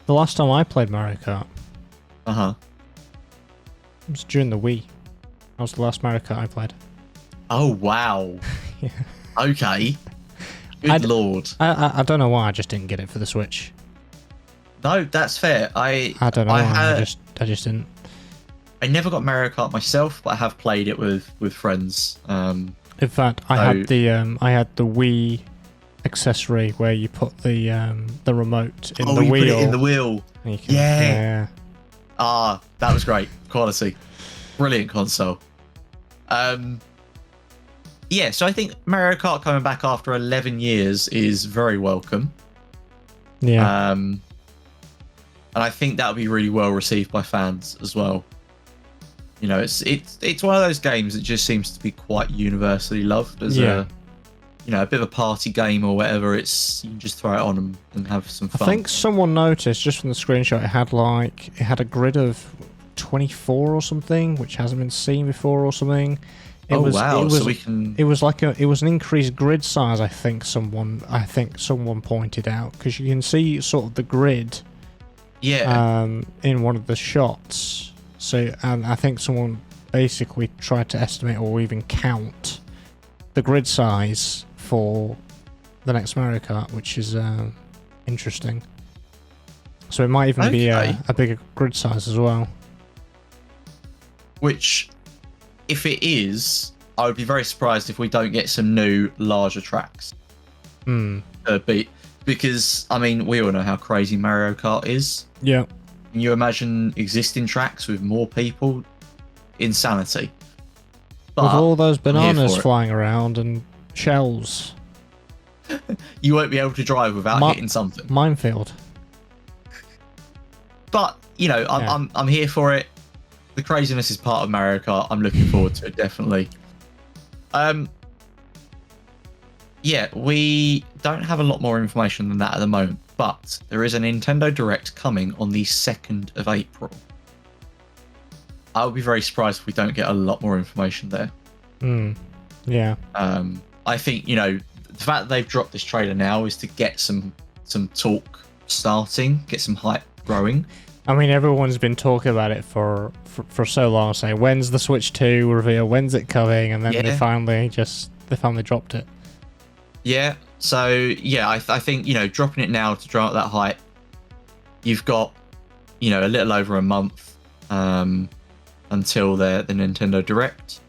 The last time I played Mario Kart It was during the Wii. That was the last Mario Kart I played. Oh, wow. Yeah. Okay. Good lord. I don't know why I just didn't get it for the Switch. No, that's fair. I don't know why. I just didn't. I never got Mario Kart myself, but I have played it with friends. In fact, I had the Wii accessory where you put the remote in the wheel. Put it in the wheel. Yeah. Ah, that was great. Quality. Brilliant console. Yeah, so I think Mario Kart coming back after 11 years is very welcome. Yeah. And I think that'll be really well received by fans as well. You know, it's one of those games that just seems to be quite universally loved as a bit of a party game or whatever. You can just throw it on and have some fun. I think someone noticed just from the screenshot it had a grid of 24 or something, which hasn't been seen before or something. It was an increased grid size. I think someone pointed out, because you can see sort of the grid. Yeah. In one of the shots. So, and I think someone basically tried to estimate or even count the grid size for the next Mario Kart, which is interesting. So it might even be a bigger grid size as well. Which, if it is, I would be very surprised if we don't get some new, larger tracks. Because, I mean, we all know how crazy Mario Kart is. Yeah. Can you imagine existing tracks with more people? Insanity. But with all those bananas flying around and shells. You won't be able to drive without hitting something. Minefield. But, you know, I'm here for it. The craziness is part of Mario Kart. I'm looking forward to it, definitely. Yeah, we don't have a lot more information than that at the moment, but there is a Nintendo Direct coming on the 2nd of April. I would be very surprised if we don't get a lot more information there. Yeah. I think, you know, the fact that they've dropped this trailer now is to get some talk starting, get some hype growing. I mean, everyone's been talking about it for so long, saying, when's the Switch 2 reveal, when's it coming, and then they finally dropped it. Yeah, so yeah, I think, you know, dropping it now to draw out that hype, you've got, you know, a little over a month until the Nintendo Direct.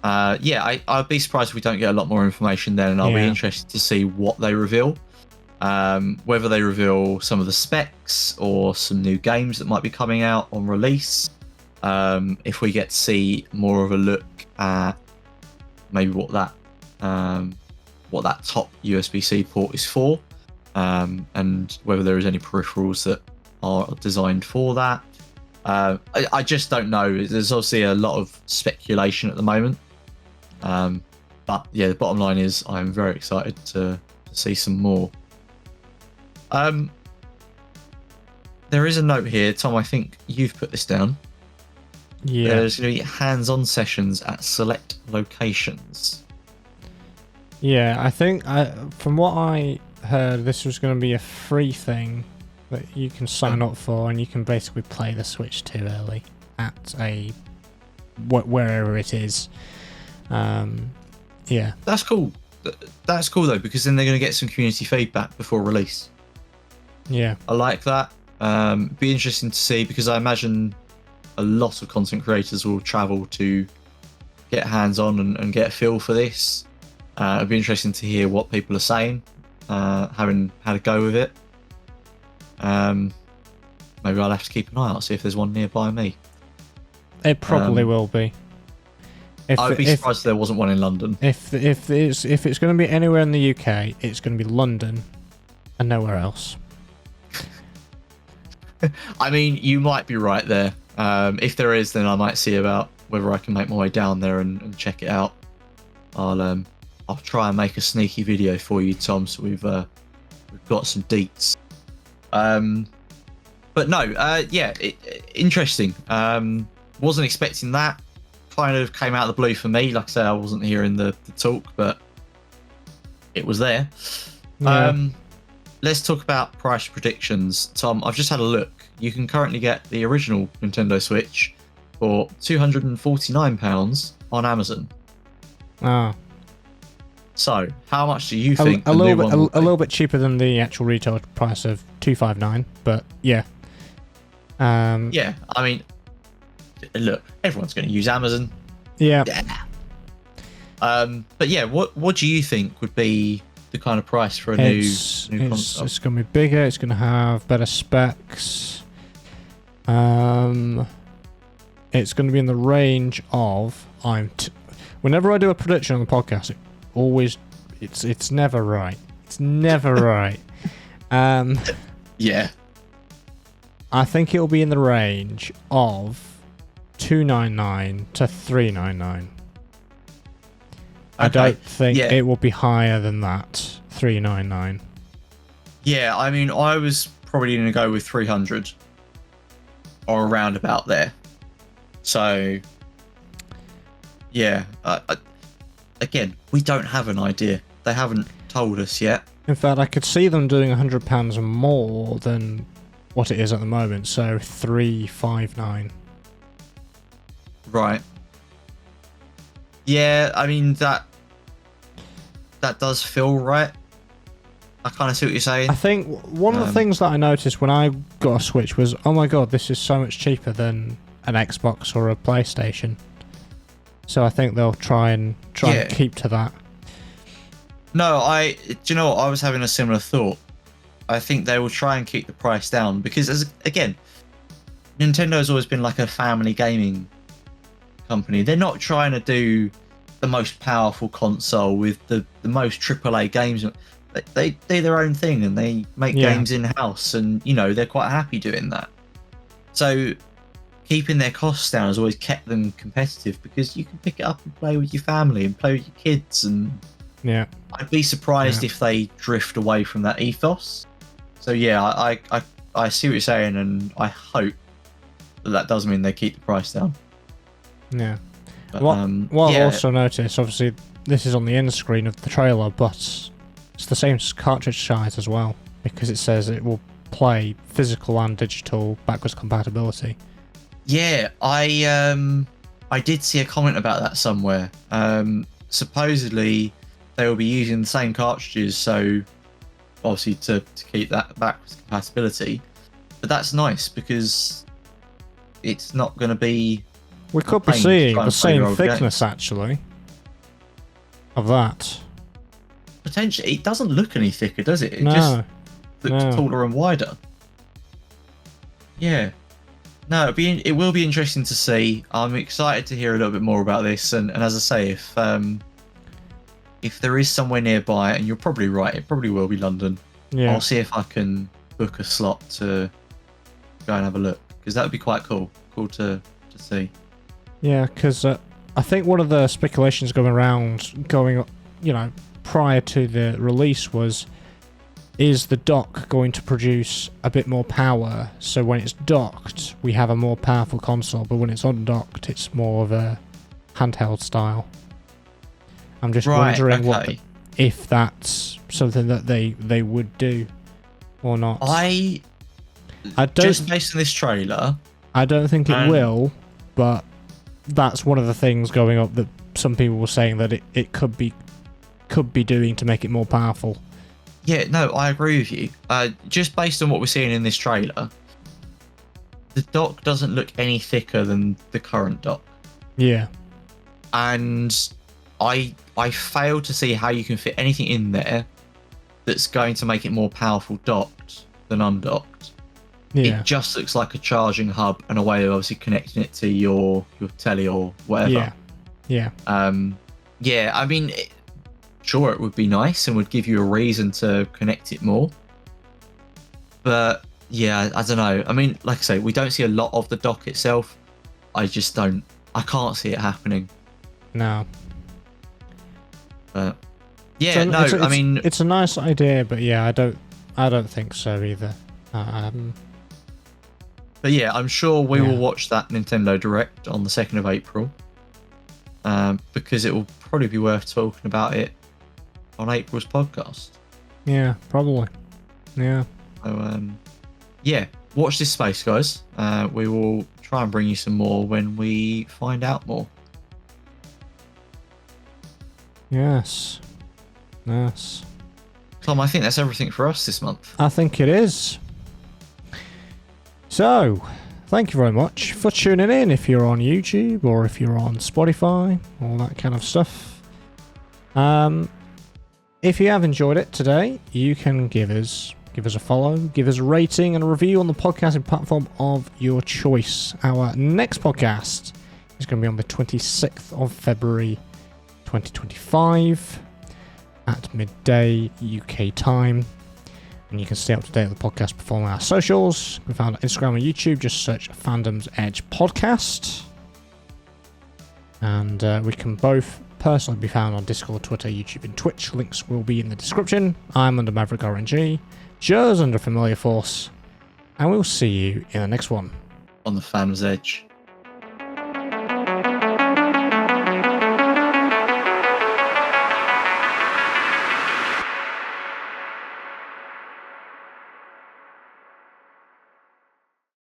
I'd be surprised if we don't get a lot more information then, and I'll be interested to see what they reveal. Whether they reveal some of the specs or some new games that might be coming out on release. If we get to see more of a look at maybe what that top USB-C port is for, and whether there is any peripherals that are designed for that. I just don't know. There's obviously a lot of speculation at the moment. But yeah, the bottom line is I'm very excited to see some more. There is a note here, Tom, I think you've put this down. Yeah. There's going to be hands-on sessions at select locations. Yeah, I think from what I heard, this was going to be a free thing that you can sign up for, and you can basically play the Switch 2 early at wherever it is. Yeah. That's cool. That's cool though, because then they're going to get some community feedback before release. Yeah. I like that. Be interesting to see, because I imagine a lot of content creators will travel to get hands-on and get a feel for this. It'd be interesting to hear what people are saying, having had a go with it. Maybe I'll have to keep an eye out, see if there's one nearby me. It probably will be. I would be surprised if there wasn't one in London. If it's going to be anywhere in the UK, it's going to be London and nowhere else. I mean, you might be right there. If there is, then I might see about whether I can make my way down there and check it out. I'll try and make a sneaky video for you, Tom, so we've got some deets. But no, yeah, interesting. Wasn't expecting that. Kind of came out of the blue for me. Like I said, I wasn't hearing the talk, but it was there. Yeah. Let's talk about price predictions. Tom, I've just had a look. You can currently get the original Nintendo Switch for £249 on Amazon. Ah. So, how much do you think a little bit cheaper than the actual retail price of $259, but yeah. Yeah, I mean, look, everyone's going to use Amazon. Yeah. But yeah, what do you think would be the kind of price for a new console? It's going to be bigger. It's going to have better specs. It's going to be in the range of whenever I do a prediction on the podcast, it's never right. It's never right. Yeah. I think it'll be in the range of $299 to $399. I don't think it will be higher than that. $399. Yeah, I mean, I was probably going to go with 300 or around about there. So, yeah. Again, we don't have an idea. They haven't told us yet. In fact, I could see them doing £100 more than what it is at the moment. So $359. Right. Yeah, I mean, that does feel right. I kind of see what you're saying. I think one of the things that I noticed when I got a Switch was, oh my god, this is so much cheaper than an Xbox or a PlayStation. So I think they'll try and keep to that. No, do you know what? I was having a similar thought. I think they will try and keep the price down because, again, Nintendo's always been like a family gaming company. They're not trying to do the most powerful console with the most AAA games. They do their own thing and they make games in-house, and, you know, they're quite happy doing that. So keeping their costs down has always kept them competitive because you can pick it up and play with your family and play with your kids. And yeah, I'd be surprised if they drift away from that ethos. So yeah, I see what you're saying, and I hope that does mean they keep the price down. Yeah. But, what I also noticed, obviously, this is on the end screen of the trailer, but it's the same cartridge size as well, because it says it will play physical and digital backwards compatibility. Yeah, I did see a comment about that somewhere. Supposedly, they will be using the same cartridges, so obviously to keep that backwards compatibility. But that's nice because it's not going to be. We could be seeing the same thickness actually of that. Potentially, it doesn't look any thicker, does it? It no, just looks taller and wider. Yeah. No, it will be interesting to see. I'm excited to hear a little bit more about this, and as I say, if there is somewhere nearby, and you're probably right, it probably will be London. Yeah. I'll see if I can book a slot to go and have a look, because that would be quite cool to see. Yeah, because I think one of the speculations going prior to the release was, is the dock going to produce a bit more power? So when it's docked, we have a more powerful console, but when it's undocked, it's more of a handheld style. I'm just wondering if that's something that they would do or not. I don't, just based on this trailer, I don't think it will, but that's one of the things going up that some people were saying that it could be doing to make it more powerful. Yeah, no, I agree with you. Just based on what we're seeing in this trailer, the dock doesn't look any thicker than the current dock. Yeah. And I fail to see how you can fit anything in there that's going to make it more powerful docked than undocked. Yeah. It just looks like a charging hub and a way of obviously connecting it to your telly or whatever. Yeah. Yeah, I mean, sure, it would be nice and would give you a reason to connect it more. But yeah, I don't know. I mean, like I say, we don't see a lot of the dock itself. I can't see it happening. No. But yeah, I mean, it's a nice idea, but yeah, I don't think so either. But yeah, I'm sure we will watch that Nintendo Direct on the 2nd of April. Because it will probably be worth talking about it on April's podcast. Yeah, probably. Yeah. So, yeah, watch this space, guys. We will try and bring you some more when we find out more. Yes. Tom, I think that's everything for us this month. I think it is. So, thank you very much for tuning in if you're on YouTube or if you're on Spotify, all that kind of stuff. If you have enjoyed it today, you can give us a follow, give us a rating and a review on the podcasting platform of your choice. Our next podcast is going to be on the 26th of February 2025 at midday UK time. And you can stay up to date with the podcast performing our socials. We found on Instagram and YouTube. Just search Fandom's Edge Podcast. And we can both personally be found on Discord, Twitter, YouTube, and Twitch. Links will be in the description. I'm under Maverick RNG. Joe's under FamiliarForce. And we'll see you in the next one. On the Fandom's Edge.